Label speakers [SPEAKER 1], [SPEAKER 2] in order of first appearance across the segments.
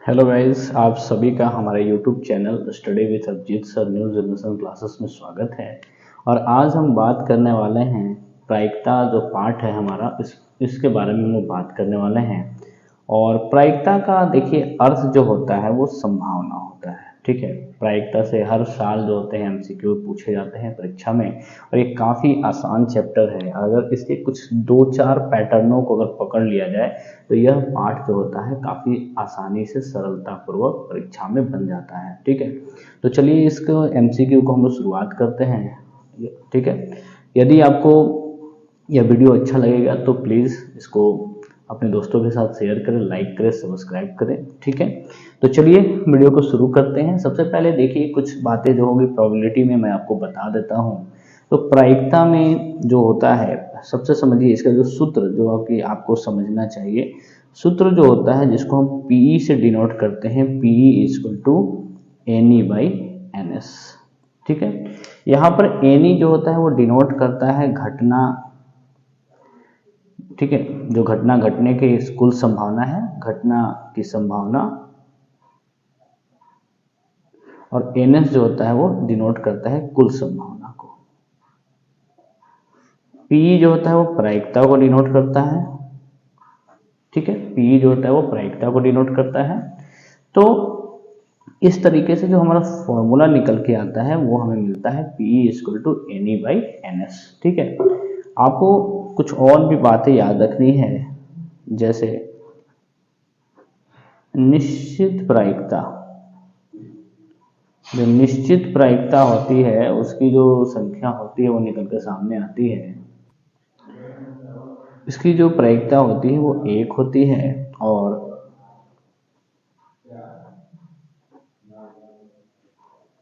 [SPEAKER 1] Hello guys, आप सभी का हमारे YouTube channel study with Abhijeet sir new generation classes में स्वागत है। और आज हम बात करने वाले हैं प्रायिकता जो पार्ट है हमारा इसके बारे में हम बात करने वाले हैं। और प्रायिकता का देखिए अर्थ जो होता है वो संभावना होता है। ठीक है, प्रायिकता से हर साल जो होते हैं एमसीक्यू पूछे जाते हैं परीक्षा में, और ये काफ़ी आसान चैप्टर है। अगर इसके कुछ 2-4 पैटर्नों को अगर पकड़ लिया जाए तो यह पाठ जो होता है काफ़ी आसानी से सरलतापूर्वक परीक्षा में बन जाता है। ठीक है, तो चलिए इसको एमसीक्यू को हम लोग शुरुआत करते हैं। ठीक है, यदि आपको यह वीडियो अच्छा लगेगा तो प्लीज़ इसको अपने दोस्तों के साथ शेयर करें, लाइक करें, सब्सक्राइब करें। ठीक है, तो चलिए वीडियो को शुरू करते हैं। सबसे पहले देखिए कुछ बातें जो होंगी प्रोबेबिलिटी में मैं आपको बता देता हूँ। तो प्रायिकता में जो होता है, सबसे समझिए इसका जो सूत्र जो आपको समझना चाहिए। सूत्र जो होता है जिसको हम पीई से डिनोट करते हैं, PE equal to NE by NS. ठीक है, यहाँ पर एनई जो होता है वो डिनोट करता है घटना। ठीक है, जो घटना घटने की कुल संभावना है, घटना की संभावना। और एनएस जो होता है वो डिनोट करता है कुल संभावना को। पी जो होता है वो प्रायिकता को डिनोट करता है। ठीक है, पी जो होता है वो प्रायिकता को डिनोट करता है। तो इस तरीके से जो हमारा फॉर्मूला निकल के आता है वो हमें मिलता है P equal to NE by NS. ठीक है, आपको कुछ और भी बातें याद रखनी है, जैसे निश्चित प्रायिकता। जो निश्चित प्रायिकता होती है उसकी जो संख्या होती है वो निकल के सामने आती है। इसकी जो प्रायिकता होती है वो 1 होती है, और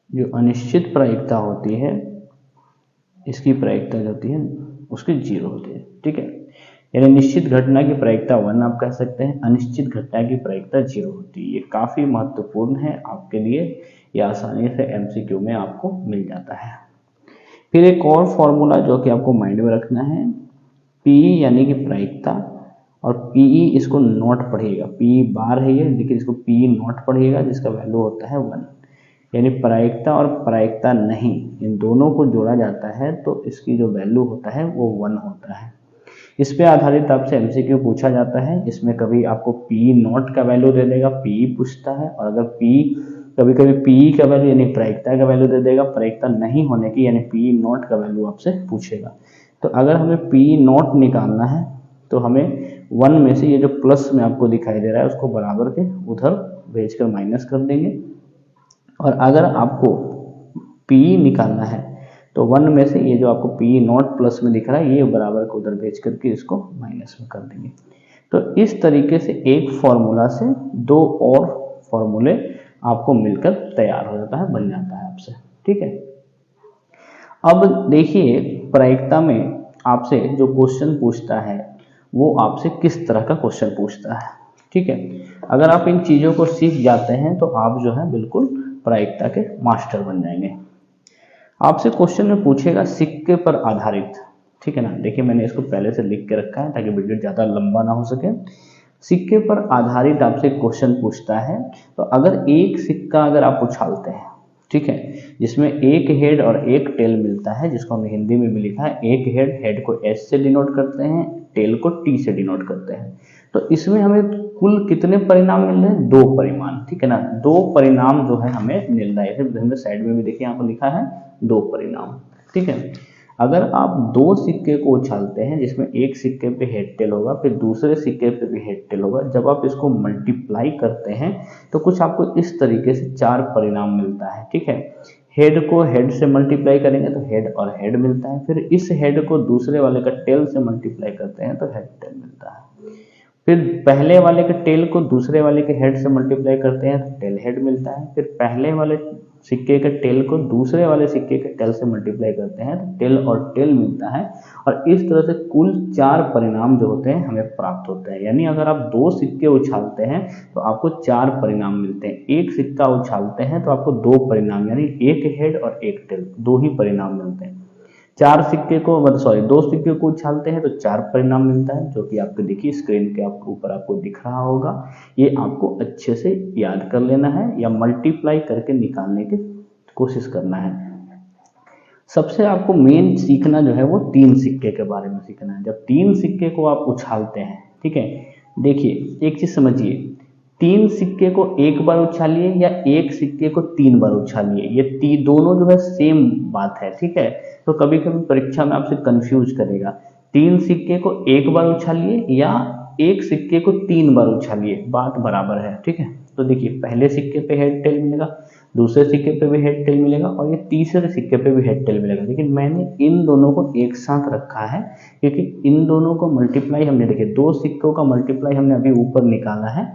[SPEAKER 1] जो अनिश्चित प्रायिकता होती है इसकी प्रायिकता जो होती है उसकी 0 होती है। ठीक है, यानी निश्चित घटना की प्रायिकता 1 आप कह सकते हैं, अनिश्चित घटना की प्रायिकता 0 होती है। ये काफ़ी महत्वपूर्ण है आपके लिए, ये आसानी से एमसीक्यू में आपको मिल जाता है। फिर एक और फॉर्मूला जो कि आपको माइंड में रखना है, पी यानी कि प्रायिकता, और पीई इसको नॉट पढ़िएगा। पी बार है ये, लेकिन इसको पी नॉट पढ़िएगा जिसका वैल्यू होता है 1। यानी प्रायिकता और प्रायिकता नहीं, इन दोनों को जोड़ा जाता है तो इसकी जो वैल्यू होता है वो 1 होता है। इस पे आधारित आपसे एमसीक्यू पूछा जाता है। इसमें कभी आपको पी नॉट का वैल्यू दे देगा, पी पूछता है, और अगर पी कभी कभी पी का वैल्यू यानी प्रायिकता का वैल्यू दे देगा, प्रायिकता नहीं होने की यानी पी नॉट का वैल्यू आपसे पूछेगा। तो अगर हमें पी नॉट निकालना है तो हमें 1 में से ये जो प्लस में आपको दिखाई दे रहा है उसको बराबर के उधर भेजकर माइनस कर देंगे। और अगर आपको पी निकालना है तो 1 में से ये जो आपको पी नॉट प्लस में दिख रहा है ये बराबर को उधर भेज करके इसको माइनस में कर देंगे। तो इस तरीके से एक फॉर्मूला से 2 और फॉर्मूले आपको मिलकर तैयार हो जाता है, बन जाता है आपसे। ठीक है, अब देखिए प्रायिकता में आपसे जो क्वेश्चन पूछता है वो आपसे किस तरह का क्वेश्चन पूछता है। ठीक है, अगर आप इन चीज़ों को सीख जाते हैं तो आप जो है बिल्कुल प्रायिकता के मास्टर बन जाएंगे। आपसे क्वेश्चन में पूछेगा सिक्के पर आधारित। ठीक है ना, देखिए मैंने इसको पहले से लिख के रखा है ताकि वीडियो ज़्यादा लंबा ना हो सके। सिक्के पर आधारित आपसे क्वेश्चन पूछता है, तो अगर एक सिक्का अगर आप उछालते हैं, ठीक है, जिसमें एक हेड और एक टेल मिलता है, जिसको हमने हिंदी में भी लिखा है एक हेड, हेड को एस से डिनोट करते हैं, टेल को टी से डिनोट करते हैं। तो इसमें हमें कुल कितने परिणाम मिल रहे हैं? 2 परिणाम। ठीक है ना, 2 परिणाम जो है हमें मिल रहा है। हमने साइड में भी देखिए यहाँ पर लिखा है 2 परिणाम। ठीक है, अगर आप 2 सिक्के को उछालते हैं जिसमें एक सिक्के पे हेड टेल होगा, फिर दूसरे सिक्के पे भी हेड टेल होगा, जब आप इसको मल्टीप्लाई करते हैं तो कुछ आपको इस तरीके से 4 परिणाम मिलता है। ठीक है, हेड को हेड से मल्टीप्लाई करेंगे तो हेड और हेड मिलता है, फिर इस हेड को दूसरे वाले का टेल से मल्टीप्लाई करते हैं तो हेड टेल मिलता है, फिर पहले वाले के टेल को दूसरे वाले के हेड से मल्टीप्लाई करते हैं तो टेल हेड मिलता है, फिर पहले वाले सिक्के के टेल को दूसरे वाले सिक्के के टेल से मल्टीप्लाई करते हैं तो टेल और टेल मिलता है। और इस तरह से कुल 4 परिणाम जो होते हैं हमें प्राप्त होते हैं। यानी अगर आप 2 सिक्के उछालते हैं तो आपको 4 परिणाम मिलते हैं, एक सिक्का उछालते हैं तो आपको 2 परिणाम यानी एक हेड और एक टेल 2 ही परिणाम मिलते हैं। चार सिक्के को मतलब सॉरी 2 सिक्के को उछालते हैं तो 4 परिणाम मिलता है, जो कि आपको देखिए स्क्रीन के आपको ऊपर आपको दिख रहा होगा। ये आपको अच्छे से याद कर लेना है या मल्टीप्लाई करके निकालने की कोशिश करना है। सबसे आपको मेन सीखना जो है वो 3 सिक्के के बारे में सीखना है। जब 3 सिक्के को आप उछालते हैं, ठीक है, देखिए एक चीज समझिए, 3 सिक्के को एक बार उछालिए या एक सिक्के को 3 बार उछालिए, ये दोनों जो है सेम बात है, ठीक है। तो कभी कभी परीक्षा में आपसे कंफ्यूज करेगा, 3 सिक्के को एक बार उछालिए या एक सिक्के को 3 बार उछालिए, बात बराबर है, ठीक है। तो देखिए पहले सिक्के पे हेड टेल मिलेगा, दूसरे सिक्के पे भी हेड टेल मिलेगा और ये तीसरे सिक्के पे भी हेड टेल मिलेगा। लेकिन मैंने इन दोनों को एक साथ रखा है क्योंकि इन दोनों को मल्टीप्लाई हमने, देखिए 2 सिक्कों का मल्टीप्लाई हमने अभी ऊपर निकाला है,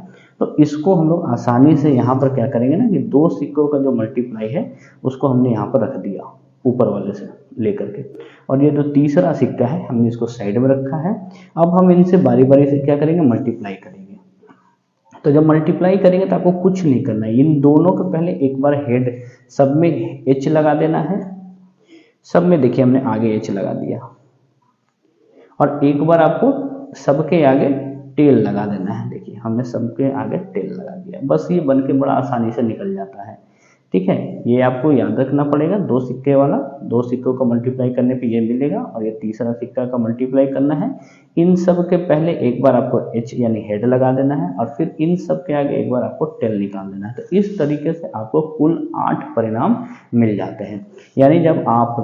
[SPEAKER 1] तो इसको हम लोग आसानी से यहाँ पर क्या करेंगे ना कि 2 सिक्कों का जो मल्टीप्लाई है उसको हमने यहाँ पर रख दिया ऊपर वाले से लेकर के, और ये जो तीसरा सिक्का है हमने इसको साइड में रखा है। अब हम इनसे बारी बारी से क्या करेंगे, मल्टीप्लाई करेंगे। तो जब मल्टीप्लाई करेंगे तो आपको कुछ नहीं करना है, इन दोनों के पहले एक बार हेड सब में एच लगा देना है, सब में देखिए हमने आगे एच लगा दिया, और एक बार आपको सबके आगे टेल लगा देना है। देखिए हमने सबके आगे टेल लगा दिया, बस ये बन के बड़ा आसानी से निकल जाता है, ठीक है। ये आपको याद रखना पड़ेगा, 2 सिक्के वाला, 2 सिक्कों का मल्टीप्लाई करने पे ये मिलेगा और ये तीसरा सिक्का का मल्टीप्लाई करना है। इन सब के पहले एक बार आपको एच यानी हेड लगा देना है और फिर इन सब के आगे एक बार आपको टेल निकाल देना है। तो इस तरीके से आपको कुल 8 परिणाम मिल जाते हैं। यानी जब आप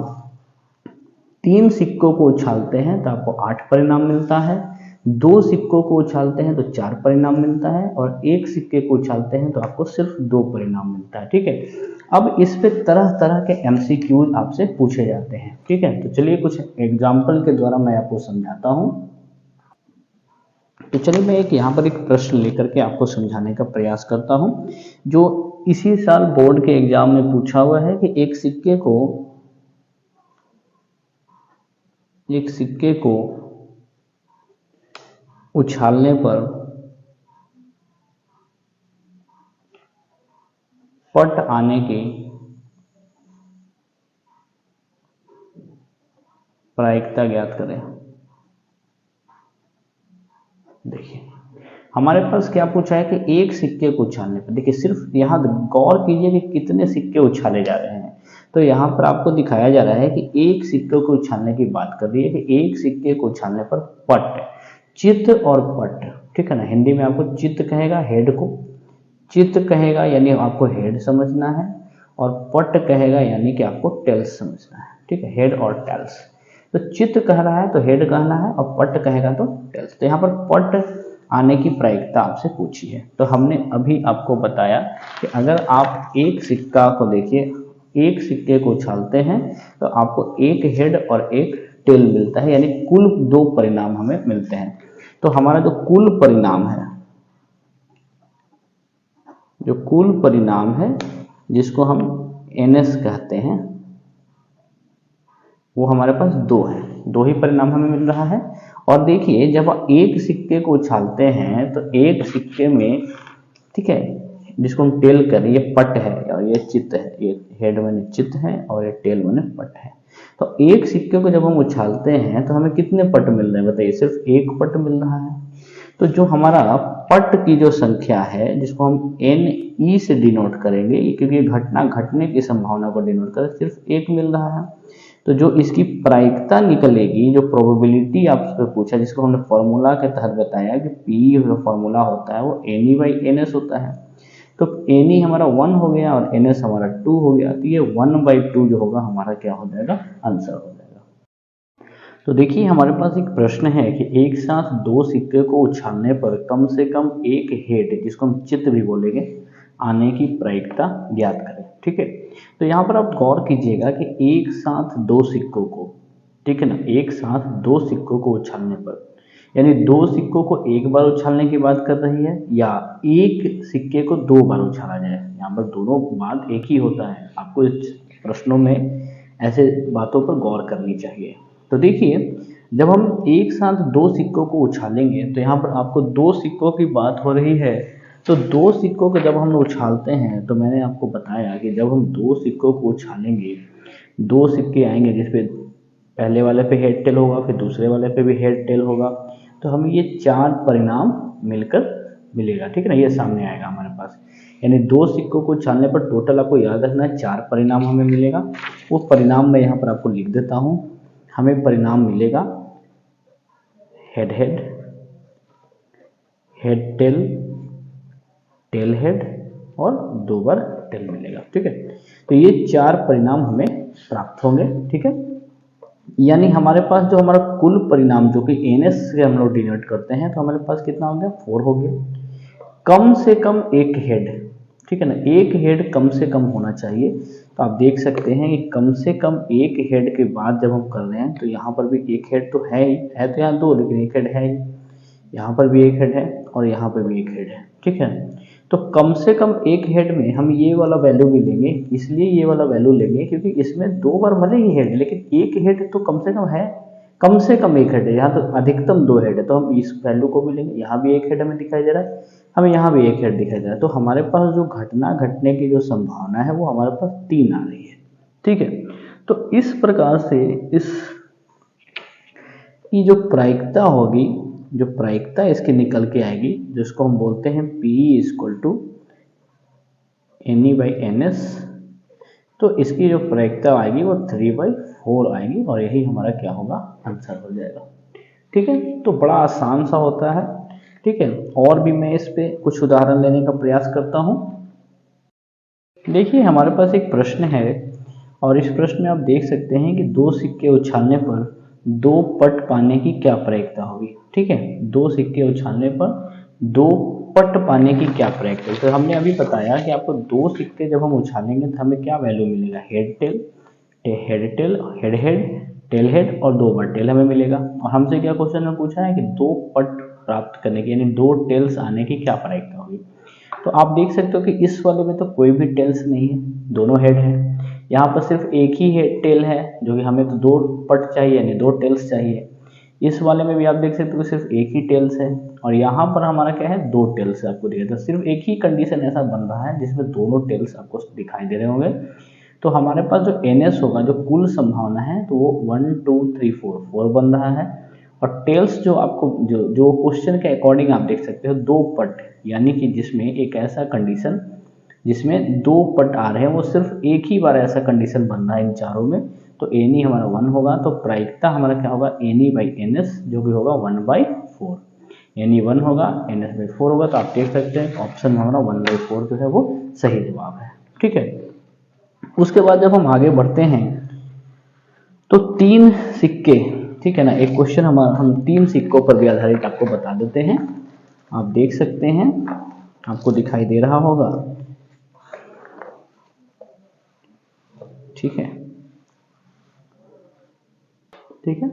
[SPEAKER 1] 3 सिक्कों को उछालते हैं तो आपको 8 परिणाम मिलता है, 2 सिक्कों को उछालते हैं तो 4 परिणाम मिलता है और 1 सिक्के को उछालते हैं तो आपको सिर्फ 2 परिणाम मिलता है, ठीक है। अब इस पे तरह तरह के एमसीक्यूज आपसे पूछे जाते हैं, ठीक है। तो चलिए कुछ एग्जाम्पल के द्वारा मैं आपको समझाता हूं। तो चलिए मैं यहाँ पर एक प्रश्न लेकर के आपको समझाने का प्रयास करता हूं, जो इसी साल बोर्ड के एग्जाम में पूछा हुआ है कि एक सिक्के को उछालने पर पट आने की प्रायिकता ज्ञात करें। देखिए हमारे पास क्या पूछा है कि एक सिक्के को उछालने पर, देखिए सिर्फ यहाँ गौर कीजिए कि कितने सिक्के उछाले जा रहे हैं। तो यहाँ पर आपको दिखाया जा रहा है कि एक सिक्के को उछालने की बात कर रही है कि एक सिक्के को उछालने पर पट, चित और पट, ठीक है ना। हिंदी में आपको चित कहेगा हेड को, चित कहेगा यानी आपको हेड समझना है, और पट कहेगा यानी कि आपको टेल्स समझना है, ठीक है, हेड और टेल्स। तो चित कह रहा है तो हेड कहना है और पट कहेगा तो टेल्स। तो यहाँ पर पट आने की प्रायिकता आपसे पूछी है। तो हमने अभी आपको बताया कि अगर आप एक सिक्का को देखिए, एक सिक्के को उछालते हैं तो आपको एक हेड और एक टेल मिलता है, यानी कुल 2 परिणाम हमें मिलते हैं। तो हमारा जो कुल परिणाम है जिसको हम NS कहते हैं, वो हमारे पास 2 है, 2 ही परिणाम हमें मिल रहा है। और देखिए जब आप एक सिक्के को उछालते हैं तो एक सिक्के में, ठीक है, जिसको हम टेल कर, ये पट है और ये चित है, ये हेड माने चित है और ये टेल माने पट है। तो एक सिक्के को जब हम उछालते हैं तो हमें कितने पट मिल रहे हैं बताइए, सिर्फ एक पट मिल रहा है। तो जो हमारा पट की जो संख्या है जिसको हम NE से डिनोट करेंगे, क्योंकि घटना घटने की संभावना को डिनोट कर, सिर्फ एक मिल रहा है। तो जो इसकी प्रायिकता निकलेगी, जो प्रोबेबिलिटी आपसे पूछा, जिसको हमने फॉर्मूला के तहत बताया कि P जो फॉर्मूला होता है वो NE/NS होता है। तो NE हमारा 1 हो गया और NS हमारा 2 हो गया, तो ये 1/2 जो होगा हमारा क्या हो जाएगा, आंसर हो जाएगा। तो देखिए हमारे पास एक प्रश्न है कि एक साथ 2 सिक्के को उछालने पर कम से कम एक हेड, जिसको हम चित्त भी बोलेंगे, आने की प्रायिकता ज्ञात करें, ठीक है। तो यहाँ पर आप गौर कीजिएगा कि एक साथ 2 सिक्कों को, ठीक है ना, एक साथ 2 सिक्कों को उछालने पर, यानी 2 सिक्कों को एक बार उछालने की बात कर रही है या एक सिक्के को 2 बार उछाला जाए। यहाँ पर दोनों बात एक ही होता है, आपको इस प्रश्नों में ऐसे बातों पर गौर करनी चाहिए। तो देखिए जब हम एक साथ 2 सिक्कों को उछालेंगे तो यहाँ पर आपको 2 सिक्कों की बात हो रही है। तो 2 सिक्कों को जब हम उछालते हैं तो मैंने आपको बताया कि जब हम 2 सिक्कों को उछालेंगे, 2 सिक्के आएंगे जिसपे पहले वाले पे हेड टेल होगा, फिर दूसरे वाले पे भी हेड टेल होगा, तो हमें ये 4 परिणाम मिलकर मिलेगा, ठीक है ना। ये सामने आएगा हमारे पास, यानी 2 सिक्कों को उछालने पर टोटल आपको याद रखना है 4 परिणाम हमें मिलेगा। वो परिणाम मैं यहाँ पर आपको लिख देता हूँ। हमें परिणाम मिलेगा head head, head tail, tail head और 2 बार टेल मिलेगा, ठीक है। तो ये 4 परिणाम हमें प्राप्त होंगे, ठीक है। यानी हमारे पास जो हमारा कुल परिणाम जो कि NS से हम लोग डिनोट करते हैं, तो हमारे पास कितना हो गया 4 हो गया। कम से कम एक हेड, ठीक है ना, एक हेड कम से कम होना चाहिए। तो आप देख सकते हैं कि कम से कम एक हेड के बाद जब हम कर रहे हैं तो यहाँ पर भी एक हेड तो है ही है, तो यहाँ 2, लेकिन एक हेड है ही, यहाँ पर भी एक हेड है और यहाँ पर भी एक हेड है, ठीक है। तो कम से कम एक हेड में हम ये वाला वैल्यू भी लेंगे, इसलिए ये वाला वैल्यू लेंगे क्योंकि इसमें 2 बार भले ही हेड, लेकिन एक हेड तो कम से कम है, कम से कम एक हेड है। यहाँ तो अधिकतम 2 हेड है, तो हम इस वैल्यू को भी लेंगे। यहाँ भी एक हेड हमें दिखाई दे रहा है, हमें यहाँ भी एक हेड दिखाई दे रहा है, तो हमारे पास जो घटना घटने की जो संभावना है वो हमारे पास 3 आ रही है, ठीक है। तो इस प्रकार से इस की जो प्रायिकता होगी, जो प्रायिकता इसकी निकल के आएगी, जिसको हम बोलते हैं P = NE/NS, तो इसकी जो प्रायिकता आएगी वो 3/4 आएगी और यही हमारा क्या होगा, आंसर हो जाएगा, ठीक है। तो बड़ा आसान सा होता है, ठीक है। और भी मैं इस पे कुछ उदाहरण लेने का प्रयास करता हूँ। देखिए हमारे पास एक प्रश्न है और इस प्रश्न में आप देख सकते हैं कि 2 सिक्के उछालने पर 2 पट पाने की क्या प्रायिकता होगी, ठीक है। 2 सिक्के उछालने पर 2 पट पाने की क्या प्रायिकता है। तो हमने अभी बताया कि आपको 2 सिक्के जब हम उछालेंगे तो हमें क्या वैल्यू मिलेगा, head tail, head tail, head head, tail head और 2 बार टेल हमें मिलेगा। और हमसे क्या क्वेश्चन में पूछा है कि 2 पट प्राप्त करने की, यानी 2 टेल्स आने की क्या प्रायिकता होगी। तो आप देख सकते हो कि इस वाले में तो कोई भी टेल्स नहीं है, दोनों हेड है। यहाँ पर सिर्फ एक ही हेड टेल है, जो कि हमें तो 2 पट चाहिए, यानी 2 टेल्स चाहिए। इस वाले में भी आप देख सकते हो कि सिर्फ एक ही टेल्स है और यहाँ पर हमारा क्या है, 2 टेल्स आपको दिया। तो सिर्फ एक ही कंडीशन ऐसा बन रहा है जिसमें दोनों टेल्स आपको दिखाई दे रहे होंगे। तो हमारे पास जो NS होगा, जो कुल संभावना है, तो वो 1 2 3 4 बन रहा है। और टेल्स जो आपको जो क्वेश्चन के अकॉर्डिंग आप देख सकते हो 2 पट, यानी कि जिसमें एक ऐसा कंडीशन जिसमें 2 पट आ रहे हैं, वो सिर्फ एक ही बार ऐसा कंडीशन बन रहा है इन चारों में। तो NE हमारा 1 होगा, तो प्रायिकता हमारा क्या होगा, NE/NS, जो कि होगा 1/4। NE 1 होगा, NS/4 होगा। तो आप देख सकते हैं ऑप्शन में हमारा 1/4 जो है वो सही जवाब है, ठीक है। उसके बाद जब हम आगे बढ़ते हैं तो 3 सिक्के, ठीक है ना, एक क्वेश्चन हम 3 सिक्कों पर भी आधारित आपको बता देते हैं। आप देख सकते हैं, आपको दिखाई दे रहा होगा, ठीक है, ठीक है।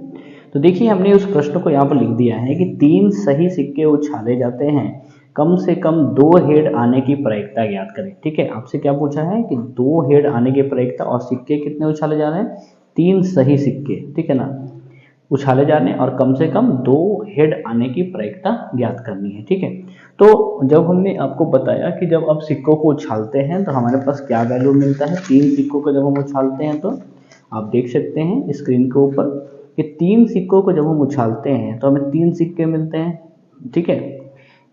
[SPEAKER 1] तो देखिए हमने उस प्रश्न को यहाँ पर लिख दिया है कि 3 सही सिक्के उछाले जाते हैं, कम से कम 2 हेड आने की प्रायिकता ज्ञात करें, ठीक है। आपसे क्या पूछा है कि 2 हेड आने की प्रायिकता, और सिक्के कितने उछाले जा रहे हैं, 3 सही सिक्के, ठीक है ना, उछाले जाने और कम से कम 2 हेड आने की प्रायिकता ज्ञात करनी है, ठीक है। तो जब हमने आपको बताया कि जब आप सिक्कों को उछालते हैं तो हमारे पास क्या वैल्यू मिलता है, 3 सिक्कों को जब हम उछालते हैं, तो आप देख सकते हैं स्क्रीन के ऊपर कि 3 सिक्कों को जब हम उछालते हैं तो हमें 3 सिक्के मिलते हैं, ठीक है।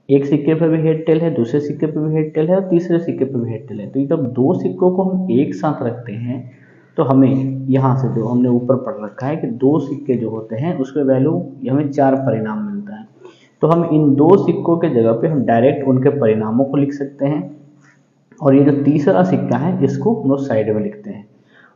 [SPEAKER 1] एक सिक्के पर भी हेड टेल है, दूसरे सिक्के पर भी हेड टेल है और तीसरे सिक्के पर भी हेड टेल है। तो जब 2 सिक्कों को हम एक साथ रखते हैं तो हमें यहाँ से जो हमने ऊपर पढ़ रखा है कि 2 सिक्के जो होते हैं उसके वैल्यू हमें 4 परिणाम मिलता है। तो हम इन 2 सिक्कों के जगह पे हम डायरेक्ट उनके परिणामों को लिख सकते हैं और ये जो तीसरा सिक्का है इसको हम लोग साइड में लिखते हैं।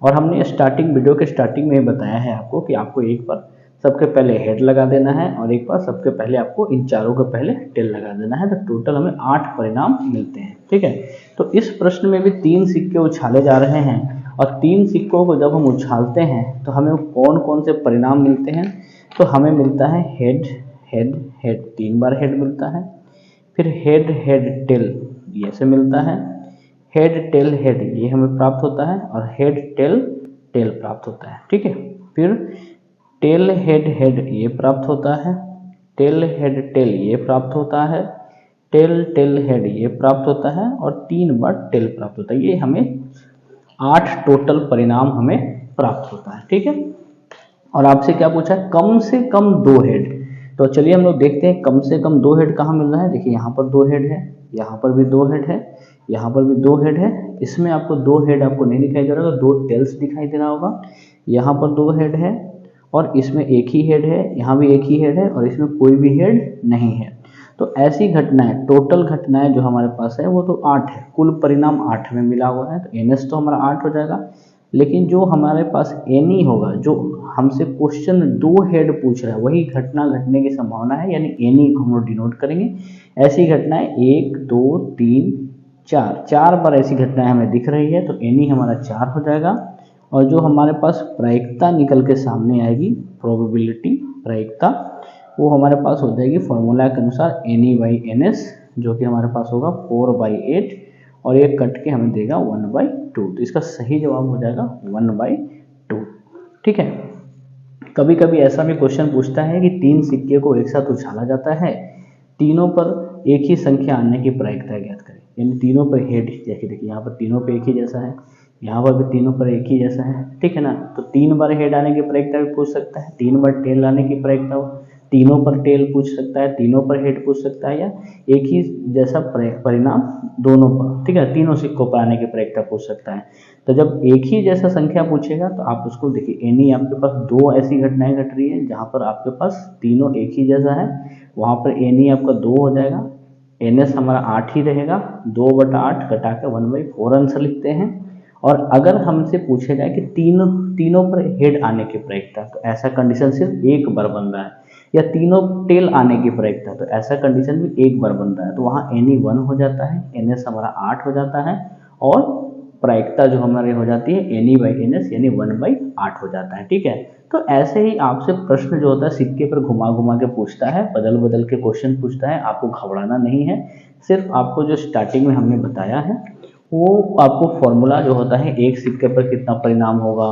[SPEAKER 1] और हमने वीडियो के स्टार्टिंग में ही बताया है आपको कि आपको एक बार सबके पहले हेड लगा देना है और एक बार सबके पहले आपको इन चारों के पहले टेल लगा देना है। तो टोटल हमें 8 परिणाम मिलते हैं, ठीक है। तो इस प्रश्न में भी 3 सिक्के उछाले जा रहे हैं और 3 सिक्कों को जब हम उछालते हैं तो हमें कौन कौन से परिणाम मिलते हैं। तो हमें मिलता है हेड हेड हेड, 3 बार हेड मिलता है, फिर हेड हेड टेल ये से मिलता है, हेड टेल हेड ये हमें प्राप्त होता है और हेड टेल टेल प्राप्त होता है, ठीक है। फिर टेल हेड हेड ये प्राप्त होता है, टेल हेड टेल ये प्राप्त होता है, टेल टेल हेड ये प्राप्त होता है और 3 बार टेल प्राप्त होता है। ये हमें 8 टोटल परिणाम हमें प्राप्त होता है, ठीक है। और आपसे क्या पूछा है, कम से कम 2 हेड। तो चलिए हम लोग देखते हैं कम से कम 2 हेड कहाँ मिल रहा है। देखिए यहाँ पर 2 हेड है, यहाँ पर भी 2 हेड है, यहाँ पर भी 2 हेड है। इसमें आपको 2 हेड आपको नहीं दिखाई दे रहा होगा, 2 टेल्स दिखाई दे रहा होगा। यहाँ पर 2 हेड है और इसमें एक ही हेड है, यहाँ भी एक ही हेड है और इसमें कोई भी हेड नहीं है। तो ऐसी घटनाएं, टोटल घटनाएं जो हमारे पास है वो तो 8 है, कुल परिणाम 8 में मिला हुआ है। तो NS तो हमारा 8 हो जाएगा। लेकिन जो हमारे पास NE होगा, जो हमसे क्वेश्चन 2 हेड पूछ रहा है, वही घटना घटने की संभावना है, यानी NE को हम लोग डिनोट करेंगे। ऐसी घटनाएं 1 2 3 4 बार ऐसी घटनाएं हमें दिख रही है, तो NE हमारा 4 हो जाएगा। और जो हमारे पास प्रायिकता निकल के सामने आएगी, प्रोबेबिलिटी प्रायिकता, वो हमारे पास हो जाएगी फॉर्मूला के अनुसार NE/NS, जो कि हमारे पास होगा 4/8 और ये कट के हमें देगा 1/2। तो इसका सही जवाब हो जाएगा 1/2। ठीक है। कभी कभी ऐसा भी क्वेश्चन पूछता है कि 3 सिक्के को एक साथ उछाला जाता है, तीनों पर एक ही संख्या आने की प्रायिकता ज्ञात करें। यानी तीनों पर हेड, देखिए यहाँ पर तीनों पे एक ही जैसा है, यहाँ पर भी तीनों पर एक ही जैसा है, ठीक है ना। तो 3 बार हेड आने की प्रायिकता भी पूछ सकता है, 3 बार टेल आने की प्रायिकता, तीनों पर टेल पूछ सकता है, तीनों पर हेड पूछ सकता है, या एक ही जैसा परिणाम दोनों पर, ठीक है, तीनों सिक्कों पर आने की प्रायिकता पूछ सकता है। तो जब एक ही जैसा संख्या पूछेगा तो आप उसको देखिए, NE आपके पास 2 ऐसी घटनाएं घट रही है जहां पर आपके पास तीनों एक ही जैसा है, वहां पर NE आपका 2 हो जाएगा। NS हमारा 8 ही रहेगा, 2/8 घटा के 1/4 आंसर लिखते हैं। और अगर हमसे पूछे जाए कि तीनों पर हेड आने की प्रायिकता, तो ऐसा कंडीशन सिर्फ एक बार बन रहा है, या तीनों टेल आने की प्रायिकता, तो ऐसा कंडीशन भी एक बार बन रहा है। तो वहाँ NE 1 हो जाता है, NS हमारा 8 हो जाता है, और प्रायिकता जो हमारी हो जाती है NE/NS यानी 1/8 हो जाता है। ठीक है। तो ऐसे ही आपसे प्रश्न जो होता है सिक्के पर घुमा घुमा के पूछता है, बदल बदल के क्वेश्चन पूछता है। आपको घबराना नहीं है, सिर्फ आपको जो स्टार्टिंग में हमने बताया है वो आपको फॉर्मूला जो होता है, एक सिक्के पर कितना परिणाम होगा,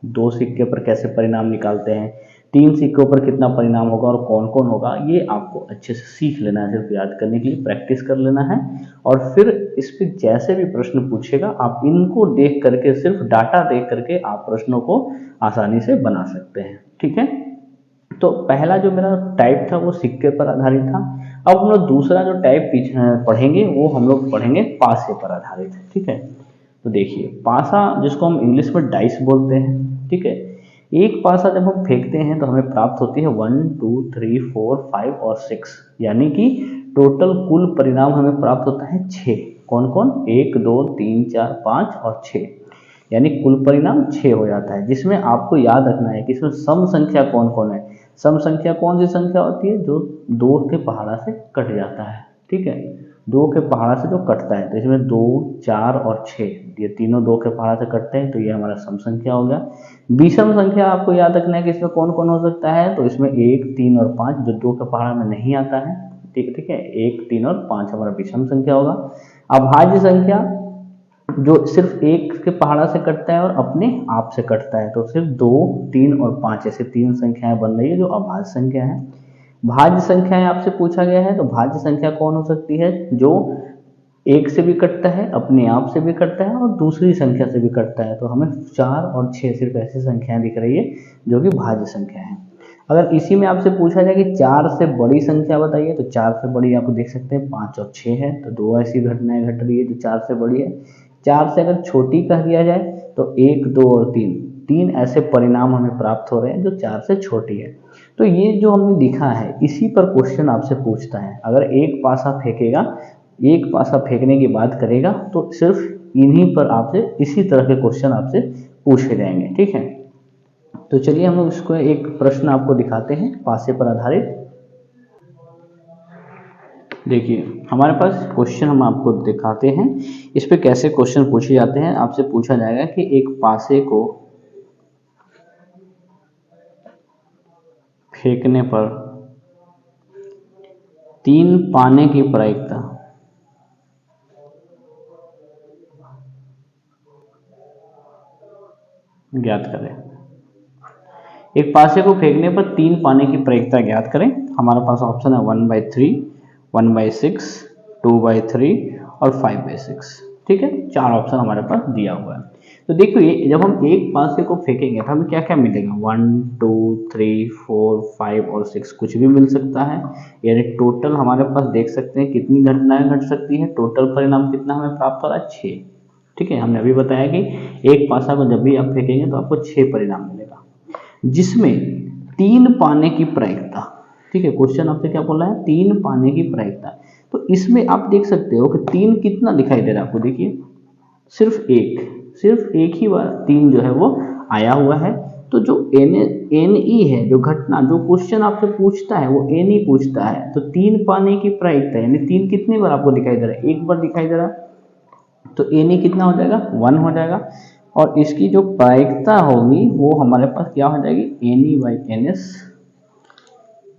[SPEAKER 1] 2 सिक्के पर कैसे परिणाम निकालते हैं, 3 सिक्कों पर कितना परिणाम होगा और कौन कौन होगा, ये आपको अच्छे से सीख लेना है। सिर्फ याद करने के लिए प्रैक्टिस कर लेना है, और फिर इस पर जैसे भी प्रश्न पूछेगा आप इनको देख करके, सिर्फ डाटा देख करके आप प्रश्नों को आसानी से बना सकते हैं। ठीक है। तो पहला जो मेरा टाइप था वो सिक्के पर आधारित था। अब हम लोग दूसरा जो टाइप पढ़ेंगे वो हम लोग पढ़ेंगे पासे पर आधारित। ठीक है। तो देखिए, पासा जिसको हम इंग्लिश में डाइस बोलते हैं, ठीक है, एक पासा जब हम फेंकते हैं तो हमें प्राप्त होती है 1 2 3 4 5 और 6, यानी कि टोटल कुल परिणाम हमें प्राप्त होता है 6। कौन कौन? 1 2 3 4 5 और 6, यानी कुल परिणाम 6 हो जाता है। जिसमें आपको याद रखना है कि इसमें सम संख्या कौन कौन है। सम संख्या कौन सी संख्या होती है? जो 2 के पहाड़ा से कट जाता है। ठीक है, 2 के पहाड़ा से जो कटता है, तो इसमें 2 4 और 6, ये तीनों 2 के पहाड़ा से कटते हैं, तो ये हमारा सम संख्या हो गया। विषम संख्या आपको याद रखना है कि इसमें कौन कौन हो सकता है, तो इसमें 1 3 और 5 जो 2 के पहाड़ा में नहीं आता है। ठीक है, 1 3 और 5 हमारा विषम संख्या होगा। अभाज्य संख्या जो सिर्फ 1 के पहाड़ा से कटता है और अपने आप से कटता है, तो सिर्फ 2 3 और 5 ऐसे 3 संख्याएं बन रही है जो अभाज्य संख्या है। भाज्य संख्याएं आपसे पूछा गया है, तो भाज्य संख्या कौन हो सकती है? जो 1 से भी कटता है, अपने आप से भी कटता है और दूसरी संख्या से भी कटता है। तो हमें 4 और 6 सिर्फ ऐसी संख्याएं दिख रही है जो कि भाज्य संख्या है। अगर इसी में आपसे पूछा जाए कि 4 से बड़ी संख्या बताइए, तो 4 से बड़ी आपको देख सकते हैं 5 और 6 है, तो 2 ऐसी घटनाएं घट रही है जो 4 से बड़ी है। 4 से अगर छोटी कह दिया जाए तो 1 2 और 3 ऐसे परिणाम हमें प्राप्त हो रहे हैं जो 4 से छोटी है। तो ये जो हमने दिखा है, इसी पर क्वेश्चन आपसे पूछता है। अगर एक पासा फेंकेगा, एक पासा फेंकने की बात करेगा, तो सिर्फ इन्हीं पर आपसे इसी तरह के क्वेश्चन आपसे पूछे जाएंगे। ठीक है। तो चलिए हम लोग इसको एक प्रश्न आपको दिखाते हैं पासे पर आधारित। देखिए, हमारे पास क्वेश्चन हम आपको दिखाते हैं, इस पे कैसे क्वेश्चन पूछे जाते हैं। आपसे पूछा जाएगा कि एक पासे को फेंकने पर 3 पाने की प्रायिकता ज्ञात करें। एक पासे को फेंकने पर 3 पाने की प्रायिकता ज्ञात करें। हमारे पास ऑप्शन है 1/3, 1/6, 2/3 और 5/6। ठीक है, 4 ऑप्शन हमारे पास दिया हुआ है। तो देखिए जब हम एक पासे को फेंकेंगे तो हमें क्या क्या मिलेगा, 1 2 3 4 5 और 6 कुछ भी मिल सकता है। यानी टोटल हमारे पास देख सकते हैं कितनी घटनाएं घट सकती है, टोटल परिणाम कितना हमें प्राप्त हो रहा है, 6। ठीक है, हमने अभी बताया कि एक पासा को जब भी आप फेंकेंगे तो आपको 6 परिणाम मिलेगा, जिसमें 3 पाने की प्रायिकता। ठीक है, क्वेश्चन आपसे क्या बोला है, 3 पाने की प्रायिकता। तो इसमें आप देख सकते हो कि 3 कितना दिखाई दे रहा है आपको, देखिए सिर्फ एक ही बार 3 जो है वो आया हुआ है। तो जो एन ई है, जो घटना, जो क्वेश्चन आपसे पूछता है वो एन ई पूछता है, तो 3 पाने की प्रायिकता यानी 3 कितनी बार आपको दिखाई दे रहा है, एक बार दिखाई दे रहा है, तो एन ई कितना हो जाएगा, 1 हो जाएगा। और इसकी जो प्रायिकता होगी वो हमारे पास क्या हो जाएगी, N E by N S,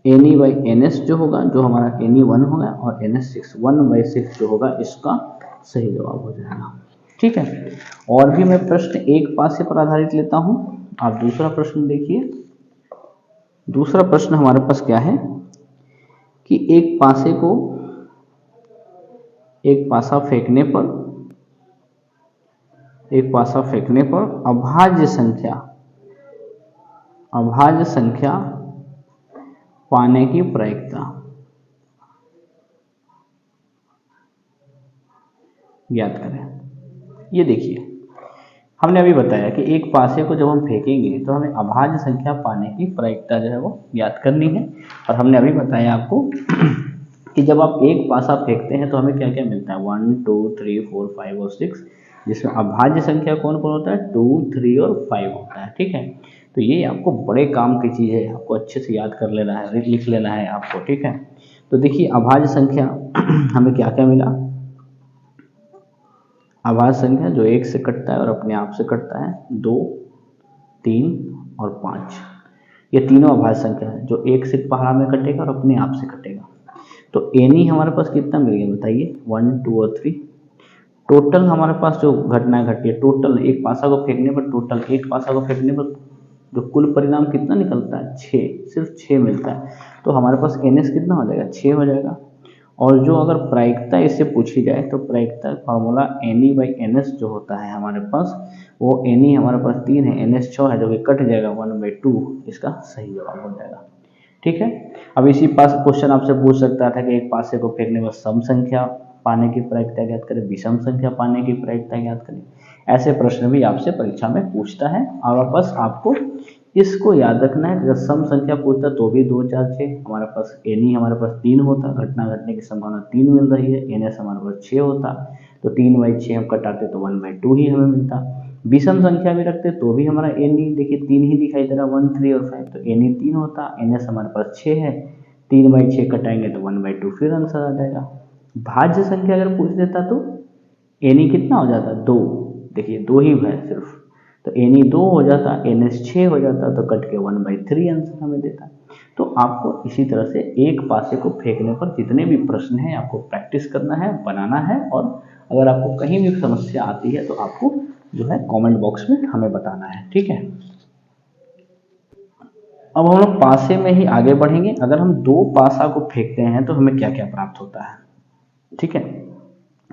[SPEAKER 1] N E by N S जो होगा, जो हमारा एन ई 1 होगा, और एन एस 6, 1/6 जो होगा इसका सही जवाब हो जाएगा। ठीक है, और भी मैं प्रश्न एक पासे पर आधारित लेता हूं। आप दूसरा प्रश्न देखिए। दूसरा प्रश्न हमारे पास क्या है कि एक पासा फेंकने पर अभाज्य संख्या पाने की प्रायिकता ज्ञात करें। ये देखिए हमने अभी बताया कि एक पासे को जब हम फेंकेंगे तो हमें अभाज्य संख्या पाने की प्रायिकता जो है वो ज्ञात करनी है। और हमने अभी बताया आपको कि जब आप एक पासा फेंकते हैं तो हमें क्या क्या मिलता है, 1 2 3 4 5 और 6, जिसमें अभाज्य संख्या कौन कौन होता है, 2 3 और 5 होता है। ठीक है, तो ये आपको बड़े काम की चीज़ है, आपको अच्छे से याद कर लेना है, लिख लेना है आपको। ठीक है, तो देखिए अभाज्य संख्या हमें क्या क्या मिला, अभाज्य संख्या जो 1 से कटता है और अपने आप से कटता है, 2 3 और 5, ये तीनों अभाज्य संख्या है जो 1 से पहाड़ा में कटेगा और अपने आप से कटेगा। तो एन ई हमारे पास कितना मिल गया बताइए, 1 2 और 3। टोटल हमारे पास जो घटना घटी है, टोटल एक पासा को फेंकने पर जो कुल परिणाम कितना निकलता है, 6, सिर्फ 6 मिलता है। तो हमारे पास एन एस कितना हो जाएगा, 6 हो जाएगा। और जो अगर प्रायिकता इससे पूछी जाए तो प्रायिकता formula N E by N S जो होता है हमारे पास, वो एन ई हमारे पास 3 है, एन एस 6 है, जो कि कट जाएगा 1/2, इसका सही जवाब हो जाएगा। ठीक है, अब इसी पास क्वेश्चन आपसे पूछ सकता था कि एक पासे को फेंकने पर सम संख्या पाने की प्रायिकता ज्ञात करें, विषम संख्या पाने की प्रायिकता ज्ञात करें। ऐसे प्रश्न भी आपसे परीक्षा में पूछता है, और बस आपको इसको याद रखना है। अगर सम संख्या पूछता तो भी 2 4 6, हमारे पास एन ई हमारे पास 3 होता, घटना घटने की संभावना 3 मिल रही है, एन एस हमारे पास 6 होता, तो 3/6 हम कटाते तो 1/2 ही हमें मिलता। विषम संख्या भी रखते तो भी हमारा एन ई देखिए 3 ही दिखाई दे रहा, 1 3 और 5, तो एन ई 3 होता, एन एस हमारे पास 6 है, 3/6 कटाएंगे तो 1/2 फिर आंसर आ जाएगा। भाज्य संख्या अगर पूछ देता तो एन ई कितना हो जाता, 2, देखिए 2 ही है सिर्फ, तो एन ई 2 हो जाता, एन एस 6 हो जाता, तो कट के 1/3 आंसर हमें देता। तो आपको इसी तरह से एक पासे को फेंकने पर जितने भी प्रश्न हैं आपको प्रैक्टिस करना है, बनाना है, और अगर आपको कहीं भी समस्या आती है तो आपको जो है कमेंट बॉक्स में हमें बताना है। ठीक है, अब हम लोग पासे में ही आगे बढ़ेंगे। अगर हम 2 पासा को फेंकते हैं तो हमें क्या क्या प्राप्त होता है। ठीक है,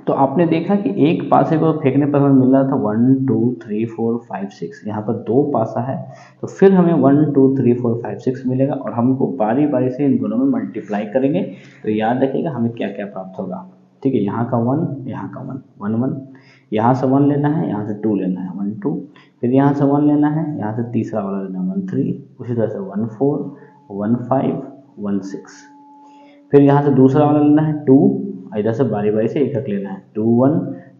[SPEAKER 1] तो आपने देखा कि एक पासे को फेंकने पर हमें मिल रहा था 1 2 3 4 5 6, यहाँ पर 2 पासा है तो फिर हमें 1 2 3 4 5 6 मिलेगा, और हमको बारी बारी से इन दोनों में मल्टीप्लाई करेंगे। तो याद रखिएगा हमें क्या क्या प्राप्त होगा। ठीक है, यहाँ का 1, यहाँ का 1 1 1, यहाँ से 1 लेना है, यहाँ से 2 लेना है 1 2, फिर यहाँ से 1 लेना है, यहाँ से तीसरा वाला लेना है 1 3, उसी तरह से 1 4 1 5 1 6, फिर यहाँ से दूसरा वाला लेना है 2, इधर से बारी बारी से एक एक लेना है, 2 1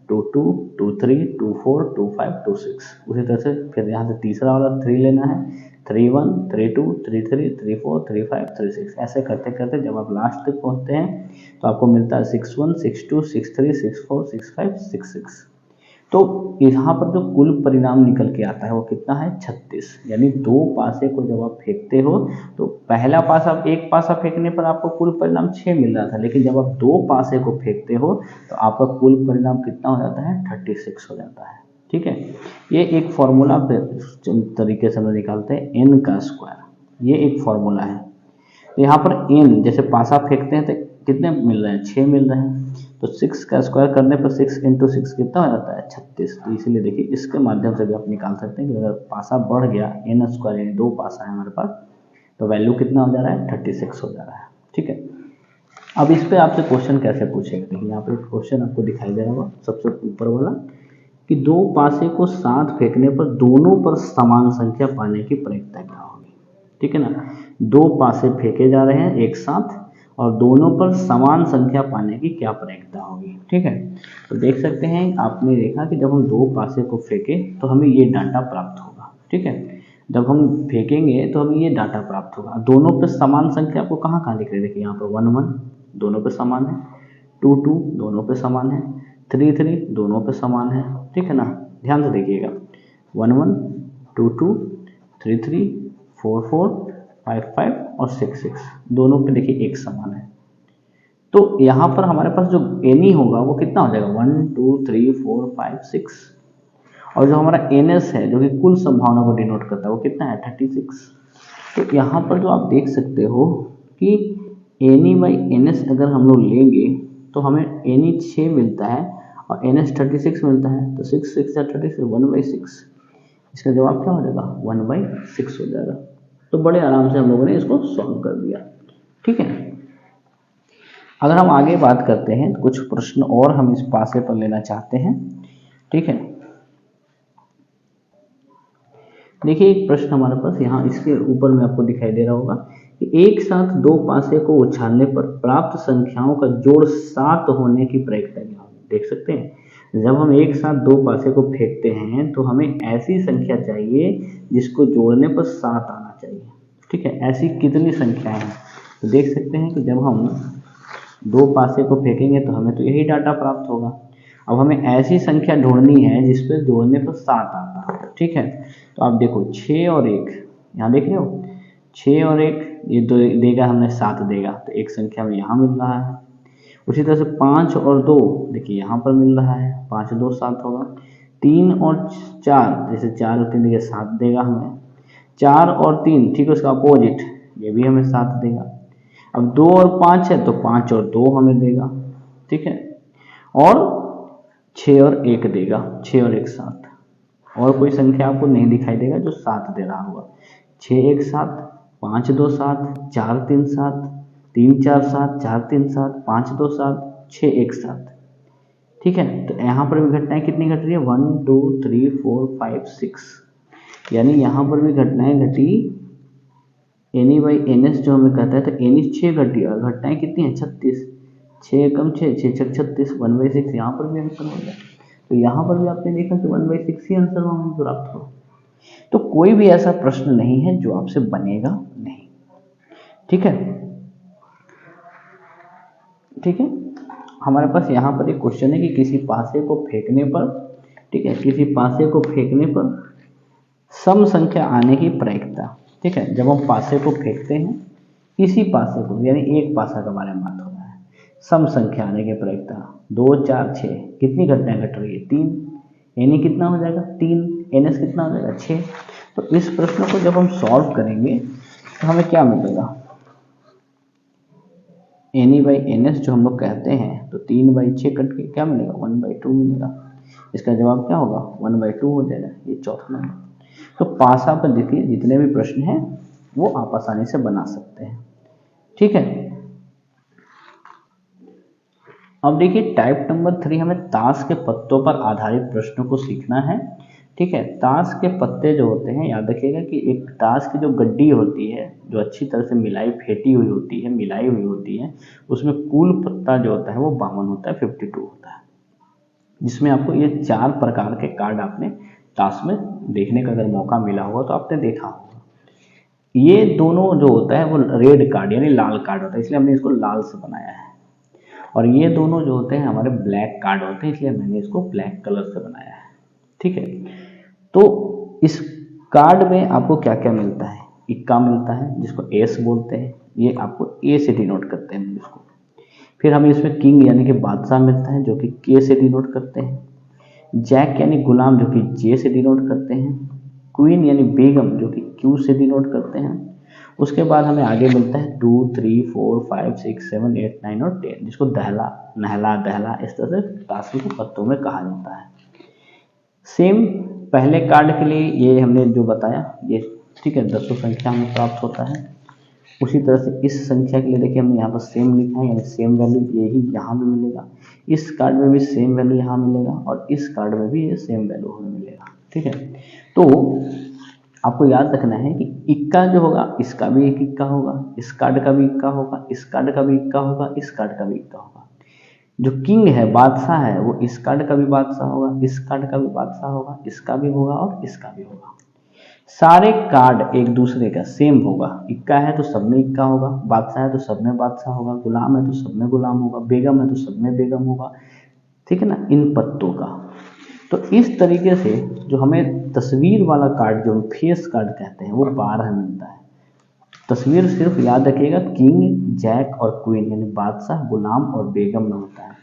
[SPEAKER 1] 2 2 2 3 2 4 2 5 2 6, उसी तरह से फिर यहाँ से तीसरा वाला 3 लेना है, 3 1 3 2 3 3 3 4 3 5 3 6, ऐसे करते करते जब आप लास्ट तक पहुँचते हैं तो आपको मिलता है 6 1 6 2 6 3 6 4 6 5 6 6। तो यहाँ पर जो कुल परिणाम निकल के आता है वो कितना है, 36। यानी 2 पासे को जब आप फेंकते हो तो पहला पासा, एक पासा फेंकने पर आपको कुल परिणाम 6 मिल रहा था, लेकिन जब आप 2 पासे को फेंकते हो तो आपका कुल परिणाम कितना हो जाता है, 36 हो जाता है। ठीक है, ये एक फॉर्मूला तरीके से हम निकालते हैं एन का स्क्वायर, ये एक फॉर्मूला है। तो यहाँ पर एन, जैसे पासा फेंकते हैं तो कितने मिल रहे हैं, 6 मिल रहे हैं। तो 6 का स्क्वायर करने पर 6 × 6 कितना हो जाता है, 36। तो इसीलिए देखिए इसके माध्यम से भी आप निकाल सकते हैं कि अगर पासा बढ़ गया n स्क्वायर यानी 2 पासा है हमारे पास, तो वैल्यू कितना हो जा रहा है, 36 हो जा रहा है। ठीक है, अब इस पे आपसे क्वेश्चन कैसे पूछेगा, देखिए यहाँ पे क्वेश्चन आपको दिखाई दे रहा होगा सबसे ऊपर वाला, कि 2 पासे को साथ फेंकने पर दोनों पर समान संख्या पाने की प्रयत्न क्या होगी। ठीक है ना, 2 पासे फेंके जा रहे हैं एक साथ और दोनों पर समान संख्या पाने की क्या प्रयत्न होगी। ठीक है, तो देख सकते हैं आपने देखा कि जब हम 2 पासे को फेंके तो हमें ये डाटा प्राप्त होगा। ठीक है, जब हम फेंकेंगे तो हमें ये डाटा प्राप्त होगा। दोनों पे समान संख्या आपको कहाँ कहाँ लिख रहे हैं, देखिए यहाँ पर 1 1 दोनों पे समान है, 2 2 दोनों पे समान है, 3 3 दोनों पे समान है। ठीक है ना, ध्यान से देखिएगा 1 1 2 2 3 3 4 4 5 5 और 6 6 दोनों पे देखिए एक समान है। तो यहाँ पर हमारे पास जो एनी होगा वो कितना हो जाएगा, 1 2 3 4 5 6, और जो हमारा NS है जो कि कुल संभावना को डिनोट करता है वो कितना है, 36। तो यहाँ पर जो आप देख सकते हो कि NE/NS अगर हम लोग लेंगे तो हमें NE 6 मिलता है और NS 36 मिलता है। तो 6 6 36 1/6, इसका जवाब क्या हो जाएगा, 1/6 हो जाएगा। तो बड़े आराम से हम लोगों ने इसको सॉल्व कर दिया। ठीक है, अगर हम आगे बात करते हैं तो कुछ प्रश्न और हम इस पासे पर लेना चाहते हैं। ठीक है, देखिए एक प्रश्न हमारे पास यहाँ इसके ऊपर में आपको दिखाई दे रहा होगा कि एक साथ 2 पासे को उछालने पर प्राप्त संख्याओं का जोड़ 7 होने की प्रयत्न क्या होगी। देख सकते हैं जब हम एक साथ 2 पासे को फेंकते हैं तो हमें ऐसी संख्या चाहिए जिसको जोड़ने पर 7 आना चाहिए। ठीक है, ऐसी कितनी संख्याएं हैं, तो देख सकते हैं कि जब हम 2 पासे को फेंकेंगे तो हमें तो यही डाटा प्राप्त होगा। अब हमें ऐसी संख्या ढूंढनी है जिस पर जोड़ने पर 7 आता है। ठीक है, तो आप देखो 6 और 1 यहाँ देख रहे हो, 6 और 1 ये दो देगा, हमें 7 देगा, तो एक संख्या में यहाँ मिल रहा है। उसी तरह से 5 और 2 देखिए यहाँ पर मिल रहा है, 5 2 7 होगा। 3 और 4 जैसे 4 और 3 देखिए 7 देगा हमें। 4 और 3 ठीक है उसका अपोजिट, ये भी हमें 7 देगा। अब 2 और 5 है तो 5 और 2 हमें देगा। ठीक है, और 6 और 1 देगा, 6 और 1 7, और कोई संख्या आपको नहीं दिखाई देगा जो 7 दे रहा होगा। 6 1 7, 5 2 7, 4 3 7, 3 4 7, 4 3 7, 5 2 7, 6 1 7। ठीक है, तो यहाँ पर भी घटनाएं कितनी घट रही है, 1 2 3 4 5 6, यानी यहाँ पर भी घटनाएं घटी। NE/NS जो हमें कहता है तो NE 6 घटी और घटनाएं कितनी है, 36। 6 कम 6 6 6 36, 1/6 यहाँ पर भी आंसर हो गया। तो यहाँ पर भी आपने देखा कि 1/6 ही आंसर हमें प्राप्त हो। तो कोई भी ऐसा प्रश्न नहीं है जो आपसे बनेगा नहीं। ठीक है, ठीक है, हमारे पास यहाँ पर एक क्वेश्चन है कि किसी पासे को फेंकने पर, ठीक है, किसी पासे को फेंकने पर सम संख्या आने की प्रयत्न। ठीक है, जब हम पासे को फेंकते हैं किसी पासे को, यानी एक पासा के बारे में बात हो रहा है, सम संख्या आने के प्रयत्न 2 4 6, कितनी घटनाएं घट रही है, 3। NE कितना हो जाएगा, 3। NS कितना हो जाएगा, 6। तो इस प्रश्न को जब हम सॉल्व करेंगे तो हमें क्या मिलेगा, NE/NS जो हम लोग कहते हैं तो 3/6 कट के क्या मिलेगा, 1/2 मिलेगा। इसका जवाब क्या होगा, 1/2 हो जाएगा। ये चौथा नंबर। तो पासा पर देखिए जितने भी प्रश्न हैं वो आप आसानी से बना सकते हैं। ठीक है, अब देखिए टाइप नंबर 3 हमें ताश के पत्तों पर आधारित प्रश्नों को सीखना है। ठीक है, ताश के पत्ते जो होते हैं, याद रखिएगा कि एक ताश की जो गड्डी होती है जो अच्छी तरह से मिलाई फेंटी हुई होती है, मिलाई हुई होती है, उसमें कुल पत्ता जो होता है वो 52 होता है, 52 होता है, जिसमें आपको ये 4 प्रकार के कार्ड आपने ताश में देखने का अगर मौका मिला होगा तो आपने देखा होगा। ये दोनों जो होता है वो रेड कार्ड यानी लाल कार्ड होता है, इसलिए हमने इसको लाल से बनाया है। और ये दोनों जो होते हैं हमारे ब्लैक कार्ड होते हैं, इसलिए मैंने इसको ब्लैक कलर से बनाया है। ठीक है, तो इस कार्ड में आपको क्या क्या मिलता है, इक्का मिलता है जिसको एस बोलते हैं, ये आपको ए से डिनोट करते हैं इसको। फिर हमें इसमें किंग यानी कि बादशाह मिलता है जो कि के से डिनोट करते हैं। जैक यानी गुलाम जो कि जे से डिनोट करते हैं। क्वीन यानी बेगम जो कि क्यू से डिनोट करते हैं। उसके बाद हमें आगे मिलता है 2, 3, 4, 5, 6, 7, 8, 9 और 10, जिसको दहला, नहला, दहला, इस तरह से ताश के पत्तों में कहा जाता है। सेम पहले कार्ड के लिए ये हमने जो बताया ये, ठीक है, 10 संख्या हमें प्राप्त होता है। उसी तरह से इस संख्या के लिए देखिए हमने यहाँ पर सेम लिखा है, यानी सेम वैल्यू यही यहाँ भी मिलेगा, इस कार्ड में भी सेम वैल्यू यहाँ मिलेगा और इस कार्ड में भी ये सेम वैल्यू हमें मिलेगा, ठीक है। तो आपको याद रखना है कि इक्का जो होगा इसका भी एक इक्का होगा, इस कार्ड का भी इक्का होगा, इस कार्ड का भी इक्का होगा, इस कार्ड का भी इक्का होगा। जो किंग है, बादशाह है, वो इस कार्ड का भी बादशाह होगा, इस कार्ड का भी बादशाह होगा, इसका भी होगा और इसका भी होगा। सारे कार्ड एक दूसरे का सेम होगा, इक्का है तो सब में इक्का होगा, बादशाह है तो सब में बादशाह होगा, गुलाम है तो सब में गुलाम होगा, बेगम है तो सब में बेगम होगा, ठीक है ना, इन पत्तों का। तो इस तरीके से जो हमें तस्वीर वाला कार्ड, जो हम फेस कार्ड कहते हैं, वो 12 मिलता है। तस्वीर सिर्फ याद रखिएगा किंग, जैक और क्वीन, यानी बादशाह, गुलाम और बेगम में होता है।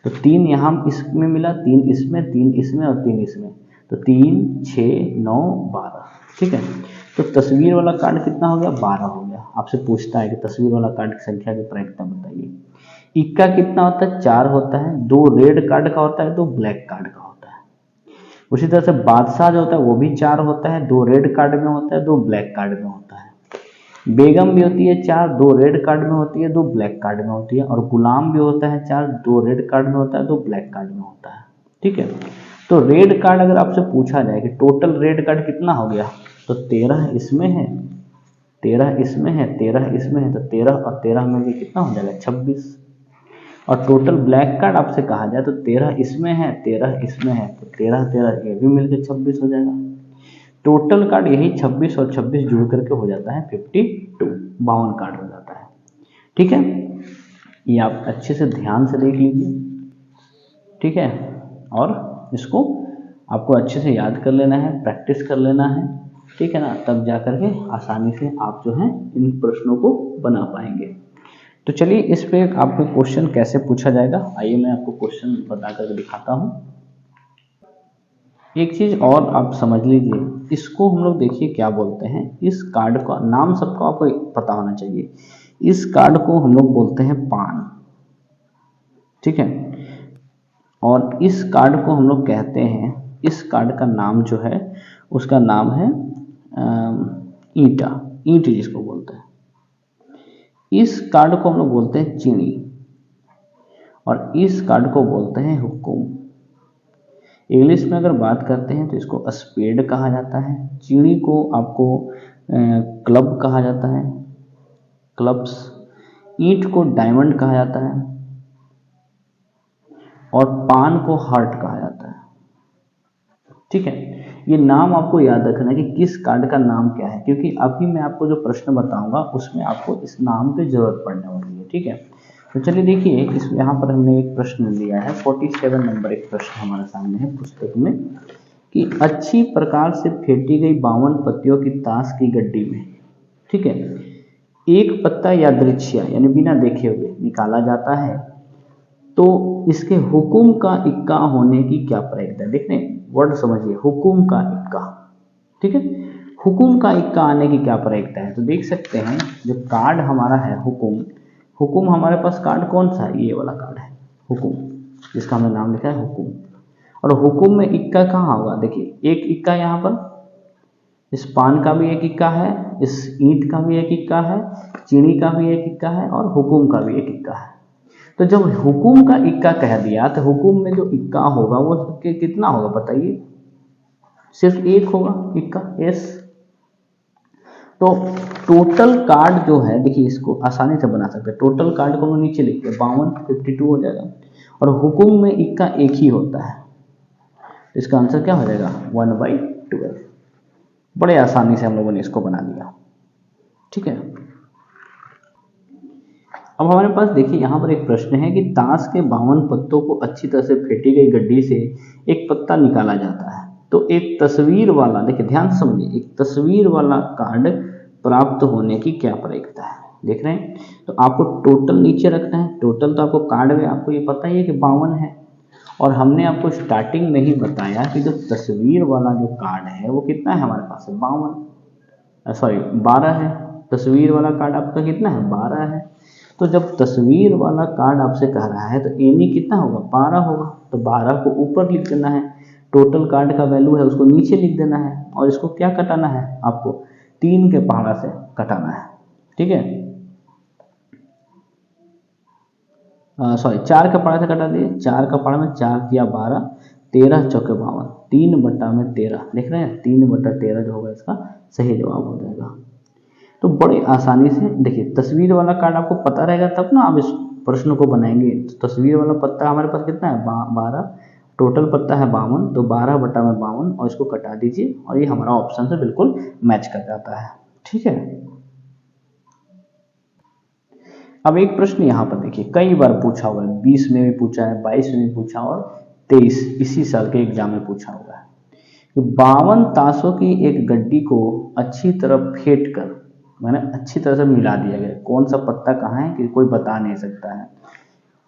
[SPEAKER 1] तो 3 यहाँ इसमें मिला, 3 इसमें, 3 इसमें और 3 इसमें, तो 3, 6, 9, 12, ठीक है। तो तस्वीर वाला कार्ड कितना हो गया? 12 हो गया। आपसे पूछता है कि तस्वीर वाला कार्ड की संख्या की प्रायिकता बताइए। इक्का कितना होता है? 4 होता है, 2 रेड कार्ड का होता है, 2 ब्लैक कार्ड का होता है। उसी तरह से बादशाह जो होता है वो भी 4 होता है, 2 रेड कार्ड में होता है, 2 ब्लैक कार्ड में होता है। बेगम भी होती है 4, 2 रेड कार्ड में होती है, 2 ब्लैक कार्ड में होती है। और गुलाम भी होता है 4, 2 रेड कार्ड में होता है, 2 ब्लैक कार्ड में होता है, ठीक है। तो रेड कार्ड अगर आपसे पूछा जाए कि टोटल रेड कार्ड कितना हो गया, तो 13 इसमें है, 13 इसमें है, 13 इसमें है, तो 13 और 13 में भी कितना हो जाएगा? 26। और टोटल ब्लैक कार्ड आपसे कहा जाए तो 13 इसमें है, 13 इसमें है, तो 13 13 ये भी मिलकर 26 हो जाएगा। टोटल कार्ड यही 26 और 26 जुड़ करके हो जाता है 52, 52 कार्ड हो जाता है, ठीक है। ये आप अच्छे से ध्यान से देख लीजिए, ठीक है, और इसको आपको अच्छे से याद कर लेना है, प्रैक्टिस कर लेना है, ठीक है ना, तब जा करके आसानी से आप जो है इन प्रश्नों को बना पाएंगे। तो चलिए इस पे आपको क्वेश्चन कैसे पूछा जाएगा, आइए मैं आपको क्वेश्चन बता कर दिखाता हूँ। एक चीज और आप समझ लीजिए, इसको हम लोग देखिए क्या बोलते हैं, इस कार्ड का नाम सबको आपको पता होना चाहिए। इस कार्ड को हम लोग बोलते हैं पान, ठीक है। और इस कार्ड को हम लोग कहते हैं, इस कार्ड का नाम जो है उसका नाम है ईंटा, ईंट जिसको बोलते हैं। इस कार्ड को हम लोग बोलते हैं चिड़ी, और इस कार्ड को बोलते हैं हुकुम। इंग्लिश में अगर बात करते हैं तो इसको स्पेड कहा जाता है, चिड़ी को आपको क्लब कहा जाता है, क्लब्स। ईंट को डायमंड कहा जाता है, और पान को हार्ट कहा जाता है, ठीक है। ये नाम आपको याद रखना है कि किस कार्ड का नाम क्या है, क्योंकि अभी मैं आपको जो प्रश्न बताऊंगा उसमें आपको इस नाम की जरूरत पड़ने वाली है, ठीक है। तो चलिए देखिए, इस यहाँ पर हमने एक प्रश्न लिया है, 47 नंबर एक प्रश्न हमारे सामने है पुस्तक में, कि अच्छी प्रकार से फेंटी गई 52 पत्तियों की ताश की गड्डी में, ठीक है, एक पत्ता यादृच्छिया यानी बिना देखे हुए निकाला जाता है, तो इसके हुकुम का इक्का होने की क्या प्रायिकता है? देखने वर्ड समझिए, हुकुम का इक्का, ठीक है, हुकुम का इक्का आने की क्या प्रायिकता है? तो देख सकते हैं जो कार्ड हमारा है हुकुम, हुकुम हमारे पास कार्ड कौन सा है? ये वाला कार्ड है हुकुम, जिसका हमने नाम लिखा है हुकुम। और हुकुम में इक्का कहाँ होगा? देखिए एक इक्का यहाँ पर, इस पान का भी एक इक्का है, इस ईंट का भी एक इक्का है, चीनी का भी एक इक्का है, और हुकुम का भी एक इक्का है। तो जब हुकुम का इक्का कह दिया तो हुकुम में जो इक्का होगा वो कितना होगा बताइए? सिर्फ एक होगा इक्का, यस। तो टोटल कार्ड जो है, देखिए इसको आसानी से बना सकते हैं, टोटल कार्ड को हम नीचे लिखते हैं 52, 52 हो जाएगा, और हुकुम में इक्का एक ही होता है, तो इसका आंसर क्या हो जाएगा? 1/12। बड़े आसानी से हम लोगों ने इसको बना दिया, ठीक है। अब हमारे पास देखिए यहाँ पर एक प्रश्न है कि ताश के 52 पत्तों को अच्छी तरह से फेंटी गई गड्डी से एक पत्ता निकाला जाता है, तो एक तस्वीर वाला, देखिए ध्यान से समझिए, एक तस्वीर वाला कार्ड प्राप्त होने की क्या प्रायिकता है? देख रहे हैं, तो आपको टोटल नीचे रखना है, टोटल तो आपको कार्ड में आपको ये पता ही है कि 52 है, और हमने आपको स्टार्टिंग में ही बताया कि जो तस्वीर वाला जो कार्ड है वो कितना है हमारे पास? 52, सॉरी 12 है, तस्वीर वाला कार्ड आपका कितना है 12 है। तो जब तस्वीर वाला कार्ड आपसे कह रहा है तो एनी कितना होगा 12 होगा, तो 12 को ऊपर लिख देना है, टोटल कार्ड का वैल्यू है उसको नीचे लिख देना है, और इसको क्या कटाना है आपको 3 के पहाड़ा से कटाना है, ठीक है, सॉरी 4 का पहाड़ा से कटा दिए, 4 का पहाड़ा में 4 किया 12, 13 चौके 52, 3/13 देख रहे हैं, 3/13 जो होगा इसका सही जवाब हो जाएगा। तो बड़ी आसानी से देखिए, तस्वीर वाला कार्ड आपको पता रहेगा तब ना आप इस प्रश्न को बनाएंगे। तो तस्वीर वाला पत्ता हमारे पास कितना है 12, टोटल पत्ता है 52, तो 12/52 और इसको कटा दीजिए और ये हमारा ऑप्शन से बिल्कुल मैच कर जाता है, ठीक है। अब एक प्रश्न यहाँ पर देखिए, कई बार पूछा हुआ है, 20 में भी पूछा है, 22 में भी पूछा और 23 इसी साल के एग्जाम में पूछा हुआ है कि 52 ताशों की एक गड्डी को अच्छी तरह फेंट कर मैंने अच्छी तरह से मिला दिया गया, कौन सा पत्ता कहाँ है कि कोई बता नहीं सकता है।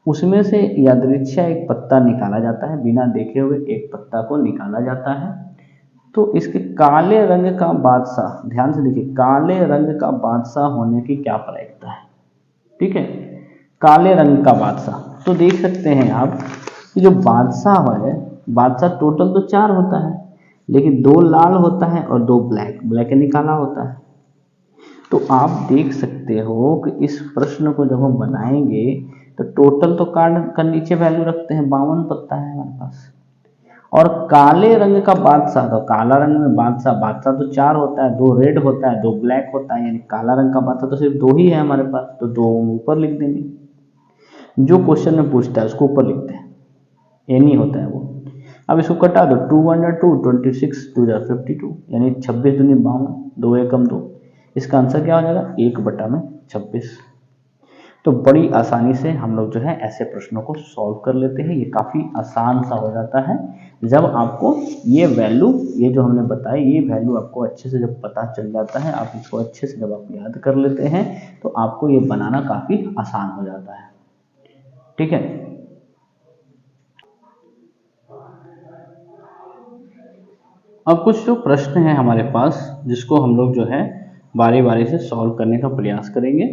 [SPEAKER 1] उसमें से यादृच्छा एक पत्ता निकाला जाता है, बिना देखे हुए एक पत्ता को निकाला जाता है। तो इसके काले रंग का बादशाह, ध्यान से देखिए, काले रंग का बादशाह होने की क्या प्रायिकता है, ठीक है, काले रंग का बादशाह। तो देख सकते हैं आप कि जो बादशाह है, बादशाह टोटल तो 4 होता है, लेकिन 2 लाल होता है और 2 ब्लैक निकाला होता है। तो आप देख सकते हो कि इस प्रश्न को जब हम बनाएंगे तो टोटल तो कार्ड का नीचे वैल्यू रखते हैं, 52 पत्ता है हमारे पास, और काले रंग का बादशाह, तो काला रंग में बादशाह तो 4 होता है, 2 रेड होता है, 2 ब्लैक होता है, यानी काला रंग का बादशाह तो सिर्फ 2 ही है हमारे पास, तो 2 ऊपर लिख देंगे, जो क्वेश्चन में पूछता है उसको ऊपर लिखते हैं, एनी होता है वो। अब इसको कटा दो, 2/2 26 2 52, यानी 26 दूनी 52, 2 एकम 2, इसका आंसर क्या हो जाएगा 1/26। तो बड़ी आसानी से हम लोग जो है ऐसे प्रश्नों को सॉल्व कर लेते हैं, ये काफ़ी आसान सा हो जाता है जब आपको ये वैल्यू, ये जो हमने बताया ये वैल्यू आपको अच्छे से जब पता चल जाता है, आप इसको अच्छे से जब आप याद कर लेते हैं तो आपको ये बनाना काफ़ी आसान हो जाता है, ठीक है। अब कुछ जो प्रश्न है हमारे पास जिसको हम लोग जो है बारी बारी से सॉल्व करने का प्रयास करेंगे,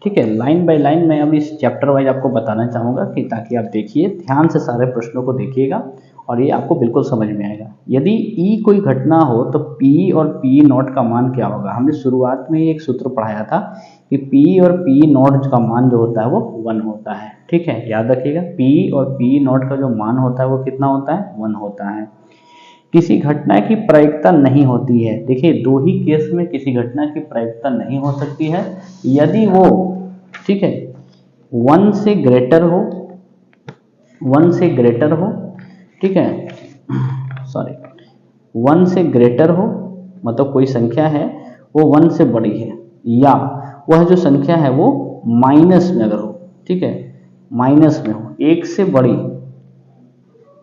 [SPEAKER 1] ठीक है। लाइन बाय लाइन मैं अब इस चैप्टर वाइज आपको बताना चाहूँगा कि ताकि आप देखिए, ध्यान से सारे प्रश्नों को देखिएगा और ये आपको बिल्कुल समझ में आएगा। यदि ई कोई घटना हो तो पी और पी नॉट का मान क्या होगा। हमने शुरुआत में एक सूत्र पढ़ाया था कि पी और पी नॉट का मान जो होता है वो 1 होता है, ठीक है, याद रखिएगा। पी और पी नॉट का जो मान होता है वो कितना होता है 1 होता है। किसी घटना की प्रायिकता नहीं होती है, देखिए 2 ही केस में किसी घटना की प्रायिकता नहीं हो सकती है, यदि वो, ठीक है, 1 से ग्रेटर हो, 1 से ग्रेटर हो, ठीक है, सॉरी 1 से ग्रेटर हो, मतलब कोई संख्या है वो 1 से बड़ी है, या वह जो संख्या है वो माइनस में अगर हो, ठीक है, माइनस में हो, 1 से बड़ी,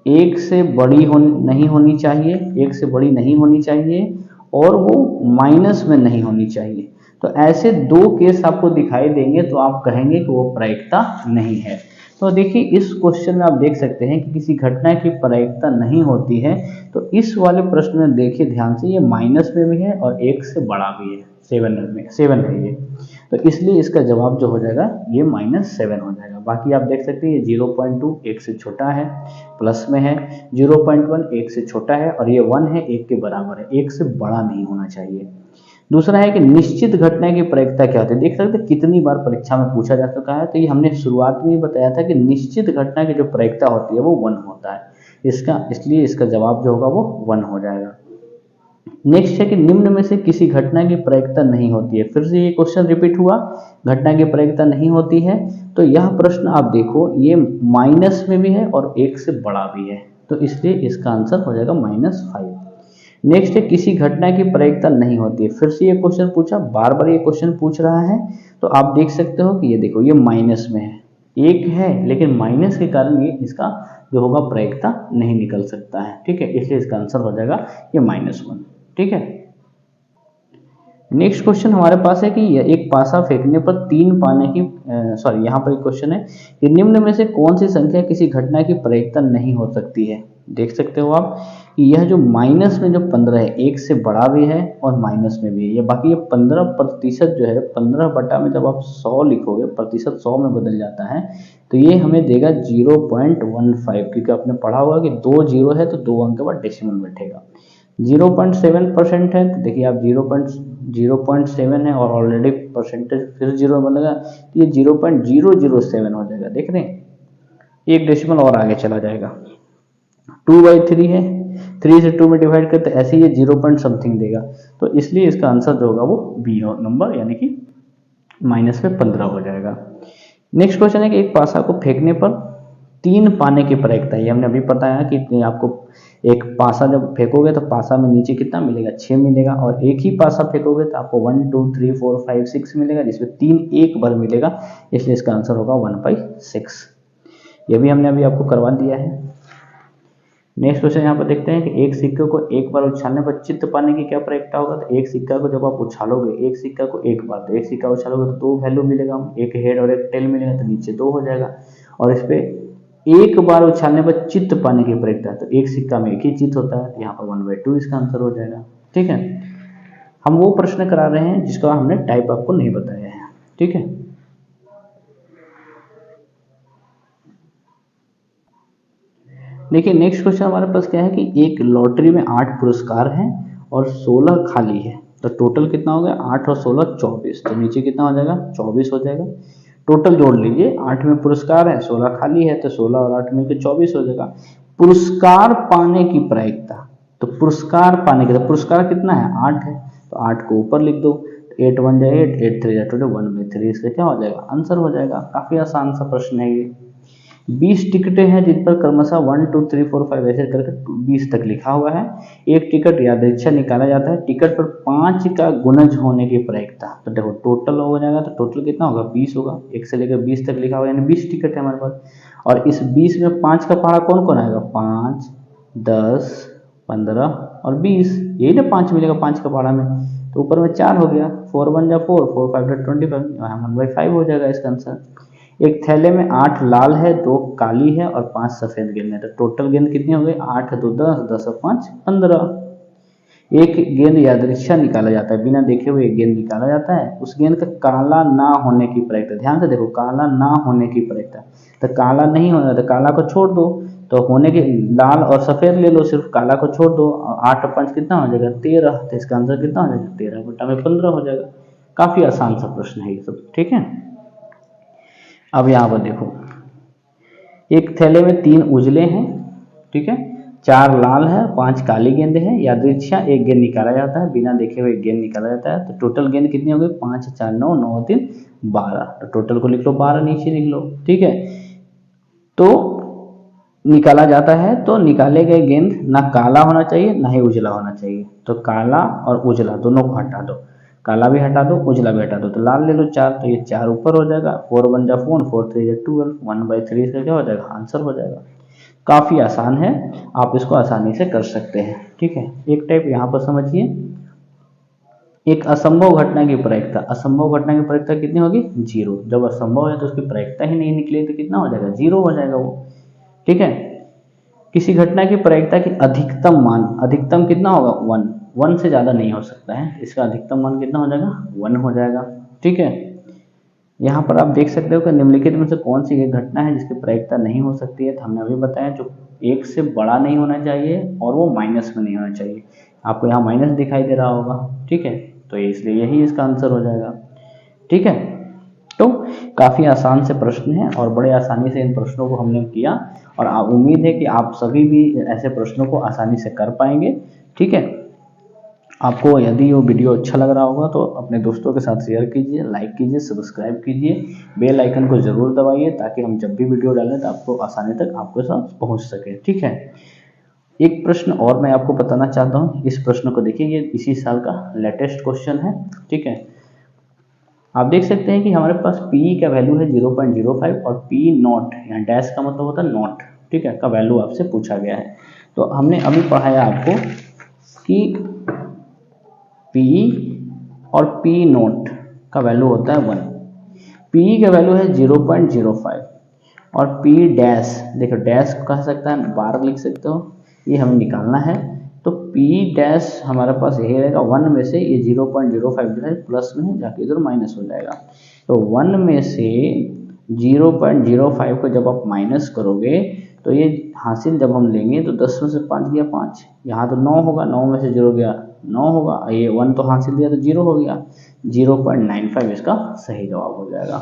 [SPEAKER 1] 1 से बड़ी नहीं होनी चाहिए, 1 से बड़ी नहीं होनी चाहिए, और वो माइनस में नहीं होनी चाहिए। तो ऐसे 2 केस आपको दिखाई देंगे तो आप कहेंगे कि वो प्रायिकता नहीं है। तो देखिए इस क्वेश्चन में आप देख सकते हैं कि किसी घटना की प्रायिकता नहीं होती है, तो इस वाले प्रश्न में देखिए ध्यान से, ये माइनस में भी है और 1 से बड़ा भी है, 7 है ये, तो इसलिए इसका जवाब जो हो जाएगा ये -7 हो जाएगा। बाकी आप देख सकते हैं ये 0.2 1 से छोटा है, प्लस में है, 0.1 1 से छोटा है, और ये 1 है 1 के बराबर है, 1 से बड़ा नहीं होना चाहिए। दूसरा है कि निश्चित घटना की प्रायिकता क्या होती है, देख सकते हैं कितनी बार परीक्षा में पूछा जा चुका है। तो ये हमने शुरुआत में ही बताया था कि निश्चित घटना की जो प्रायिकता होती है वो 1 होता है, इसलिए इसका जवाब जो होगा वो 1 हो जाएगा। नेक्स्ट है कि निम्न में से किसी घटना की प्रायिकता नहीं होती है। फिर से ये क्वेश्चन रिपीट हुआ, घटना की प्रायिकता नहीं होती है, तो यह प्रश्न आप देखो ये माइनस में भी है और 1 से बड़ा भी है, तो इसलिए इसका आंसर हो जाएगा -5। नेक्स्ट है किसी घटना की प्रायिकता नहीं होती है। फिर से ये क्वेश्चन पूछा, बार बार ये क्वेश्चन पूछ रहा है, तो आप देख सकते हो कि ये देखो ये माइनस में है, 1 है लेकिन माइनस के कारण ये इसका जो होगा प्रायिकता नहीं निकल सकता है, ठीक है, इसलिए इसका आंसर हो जाएगा ये -1, ठीक है। नेक्स्ट क्वेश्चन हमारे पास है कि एक पासा फेंकने पर 3 पाने की, सॉरी यहाँ पर एक क्वेश्चन है कि निम्न में से कौन सी संख्या किसी घटना की प्रायिकता नहीं हो सकती है। देख सकते हो आप कि यह जो माइनस में जो 15 है, एक से बड़ा भी है और माइनस में भी है। ये बाकी ये 15% जो है 15 बटा में जब आप 100 लिखोगे, प्रतिशत 100 में बदल जाता है, तो ये हमें देगा 0.15, क्योंकि आपने पढ़ा होगा कि 2 जीरो है तो 2 अंक के बाद डेसिमल बैठेगा। 0.7% है तो देखिए आप 0.7 है और ऑलरेडी परसेंटेज फिर जीरो बनेगा, तो ये 0.007 हो जाएगा। देख रहे हैं, एक डेसिमल और आगे चला जाएगा। 2/3 है, 3 से 2 में डिवाइड करते ऐसे ही ये 0 पॉइंट समथिंग देगा, तो इसलिए इसका आंसर जो होगा वो बी नंबर यानी कि माइनस में 15 हो जाएगा। नेक्स्ट क्वेश्चन है कि एक पासा को फेंकने पर 3 पाने की प्रायिकता। ये हमने अभी बताया कि आपको एक पासा जब फेंकोगे तो पासा में नीचे कितना मिलेगा, 6 मिलेगा, और एक ही पासा फेंकोगे तो आपको 1 2 3 4 5 6 मिलेगा, जिसमें 3 एक बार मिलेगा, इसलिए इसका आंसर होगा 1/6। ये भी हमने अभी आपको करवा दिया है। नेक्स्ट क्वेश्चन यहाँ पर देखते हैं कि एक सिक्के को एक बार उछालने पर चित्त पाने की क्या प्रायिकता होगा। तो एक सिक्का को जब आप उछालोगे, एक सिक्का को एक बार, तो एक सिक्का उछालोगे तो 2 वैल्यू मिलेगा, एक हेड और एक टेल मिलेगा, तो नीचे 2 हो जाएगा। और इस पे एक बार उछालने पर चित्त पाने की प्रायिकता, तो एक सिक्का में एक ही चित्त होता है, तो यहाँ पर 1/2 इसका आंसर हो जाएगा। ठीक है, हम वो प्रश्न करा रहे हैं जिसका हमने टाइप आपको नहीं बताया है। ठीक है, देखिए नेक्स्ट क्वेश्चन हमारे पास क्या है कि एक लॉटरी में 8 पुरस्कार हैं और 16 खाली है, तो टोटल कितना हो गया, 8 और 16 24, तो नीचे कितना हो जाएगा, 24 हो जाएगा। टोटल जोड़ लीजिए, 8 में पुरस्कार है, 16 खाली है, तो 16 और 8 मिलकर 24 हो जाएगा। पुरस्कार पाने की प्रायिकता, तो पुरस्कार पाने की, तो पुरस्कार कितना है, 8 है, तो 8 को ऊपर लिख दो, 8 1 जा 8, 8 3 जा 22, 1/3 इसका क्या हो जाएगा, आंसर हो जाएगा। काफी आसान सा प्रश्न है ये। 20 टिकटें हैं जिन पर क्रमशः 1 2 3 4 5 ऐसे करके 20 तक लिखा हुआ है। एक टिकट यादृच्छा निकाला जाता है, टिकट पर 5 का गुणज होने की प्रायिकता, तो देखो टोटल हो जाएगा, तो टोटल कितना होगा, 20 होगा। 1 से लेकर 20 तक लिखा हुआ है, यानी 20 टिकट है हमारे पास, और इस 20 में 5 का पहाड़ा कौन कौन आएगा, 5 10 15 और 20, यही ना 5 मिलेगा 5 का पहाड़ा में, तो ऊपर में 4 हो गया, 4 1 जा 4, 4 5 जा 25, 1/5 हो जाएगा इसका आंसर। एक थैले में 8 लाल है, 2 काली है और 5 सफेद गेंद है, तो टोटल गेंद कितनी हो गई, 8 2 10, 10 और 5 15। एक गेंद यादृच्छा निकाला जाता है, बिना देखे हुए एक गेंद निकाला जाता है, उस गेंद का काला ना होने की प्रायिकता, ध्यान से देखो, काला ना होने की प्रायिकता, तो काला नहीं होना, तो काला को छोड़ दो, तो होने के लाल और सफेद ले लो, सिर्फ काला को छोड़ दो, और 8 और 5 कितना हो जाएगा, 13, तो इसका आंसर कितना हो जाएगा, 13 बटा में 15 हो जाएगा। काफी आसान सा प्रश्न है ये सब। ठीक है, अब यहाँ पर देखो, एक थैले में 3 उजले हैं, ठीक है, 4 लाल है, 5 काली गेंदे हैं, यादृच्छा एक गेंद निकाला जाता है, बिना देखे हुए एक गेंद निकाला जाता है, तो टोटल गेंद कितनी हो गई, 5 4 9 9 3 12, तो टोटल को लिख लो 12, नीचे लिख लो। ठीक है, तो निकाला जाता है, तो निकाले गए गेंद ना काला होना चाहिए ना ही उजला होना चाहिए, तो काला और उजला दोनों को हटा दो, काला भी हटा दो, उजला भी हटा दो, तो लाल ले लो 4, तो ये 4 ऊपर हो जाएगा, 4 1 जा 4, 4 3 जा 12, 1/3 इसका क्या हो जाएगा, आंसर हो जाएगा। काफी आसान है, आप इसको आसानी से कर सकते हैं। ठीक है, एक टाइप यहाँ पर समझिए, एक असंभव घटना की प्रायिकता, असंभव घटना की प्रायिकता कितनी होगी, 0। जब असंभव है तो उसकी प्रायिकता ही नहीं निकली, तो कितना हो जाएगा, 0 हो जाएगा वो। ठीक है, किसी घटना की प्रायिकता की अधिकतम मान, अधिकतम कितना होगा, 1, 1 से ज्यादा नहीं हो सकता है, इसका अधिकतम मान कितना हो जाएगा, 1 हो जाएगा। ठीक है, यहाँ पर आप देख सकते हो कि निम्नलिखित में से कौन सी एक घटना है जिसकी प्रायिकता नहीं हो सकती है, तो हमने अभी बताया जो 1 से बड़ा नहीं होना चाहिए और वो माइनस में नहीं होना चाहिए, आपको यहाँ माइनस दिखाई दे रहा होगा। ठीक है, तो इसलिए यही इसका आंसर हो जाएगा। ठीक है, तो काफ़ी आसान से प्रश्न है और बड़े आसानी से इन प्रश्नों को हमने किया, और उम्मीद है कि आप सभी भी ऐसे प्रश्नों को आसानी से कर पाएंगे। ठीक है, आपको यदि वो वीडियो अच्छा लग रहा होगा तो अपने दोस्तों के साथ शेयर कीजिए, लाइक कीजिए, सब्सक्राइब कीजिए, बेल आइकन को ज़रूर दबाइए, ताकि हम जब भी वीडियो डालें तो आपको आसानी तक आपके साथ पहुंच सके। ठीक है, एक प्रश्न और मैं आपको बताना चाहता हूँ, इस प्रश्न को देखिए, ये इसी साल का लेटेस्ट क्वेश्चन है। ठीक है, आप देख सकते हैं कि हमारे पास P का वैल्यू है 0.05 और P नॉट, यहाँ डैश का मतलब होता है नॉट, ठीक है, का वैल्यू आपसे पूछा गया है। तो हमने अभी पढ़ाया आपको कि P और P नॉट का वैल्यू होता है 1, P का वैल्यू है 0.05 और P डैश, देखो डैश कह सकता है, बार लिख सकते हो, ये हमें निकालना है। तो P डैश हमारे पास यही रहेगा, 1 में से ये 0.05 जो है प्लस में जाके इधर माइनस हो जाएगा। तो 1 में से 0.05 को जब आप माइनस करोगे तो ये हासिल जब हम लेंगे तो 10 में से 5 गया 5, यहाँ तो 9 होगा, 9 में से 0 गया 9 होगा, ये 1 तो हासिल दिया तो 0 हो गया, 0.95 इसका सही जवाब हो जाएगा।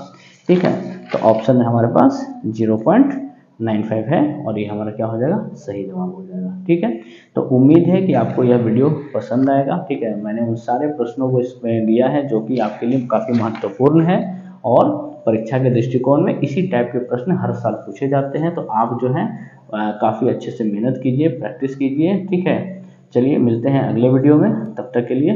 [SPEAKER 1] ठीक है, तो ऑप्शन में हमारे पास 0.95 है और ये हमारा क्या हो जाएगा, सही जवाब हो जाएगा। ठीक है, तो उम्मीद है कि आपको यह वीडियो पसंद आएगा। ठीक है, मैंने उन सारे प्रश्नों को इसमें दिया है जो कि आपके लिए काफ़ी महत्वपूर्ण है और परीक्षा के दृष्टिकोण में इसी टाइप के प्रश्न हर साल पूछे जाते हैं। तो आप जो है काफ़ी अच्छे से मेहनत कीजिए, प्रैक्टिस कीजिए। ठीक है, चलिए मिलते हैं अगले वीडियो में, तब तक के लिए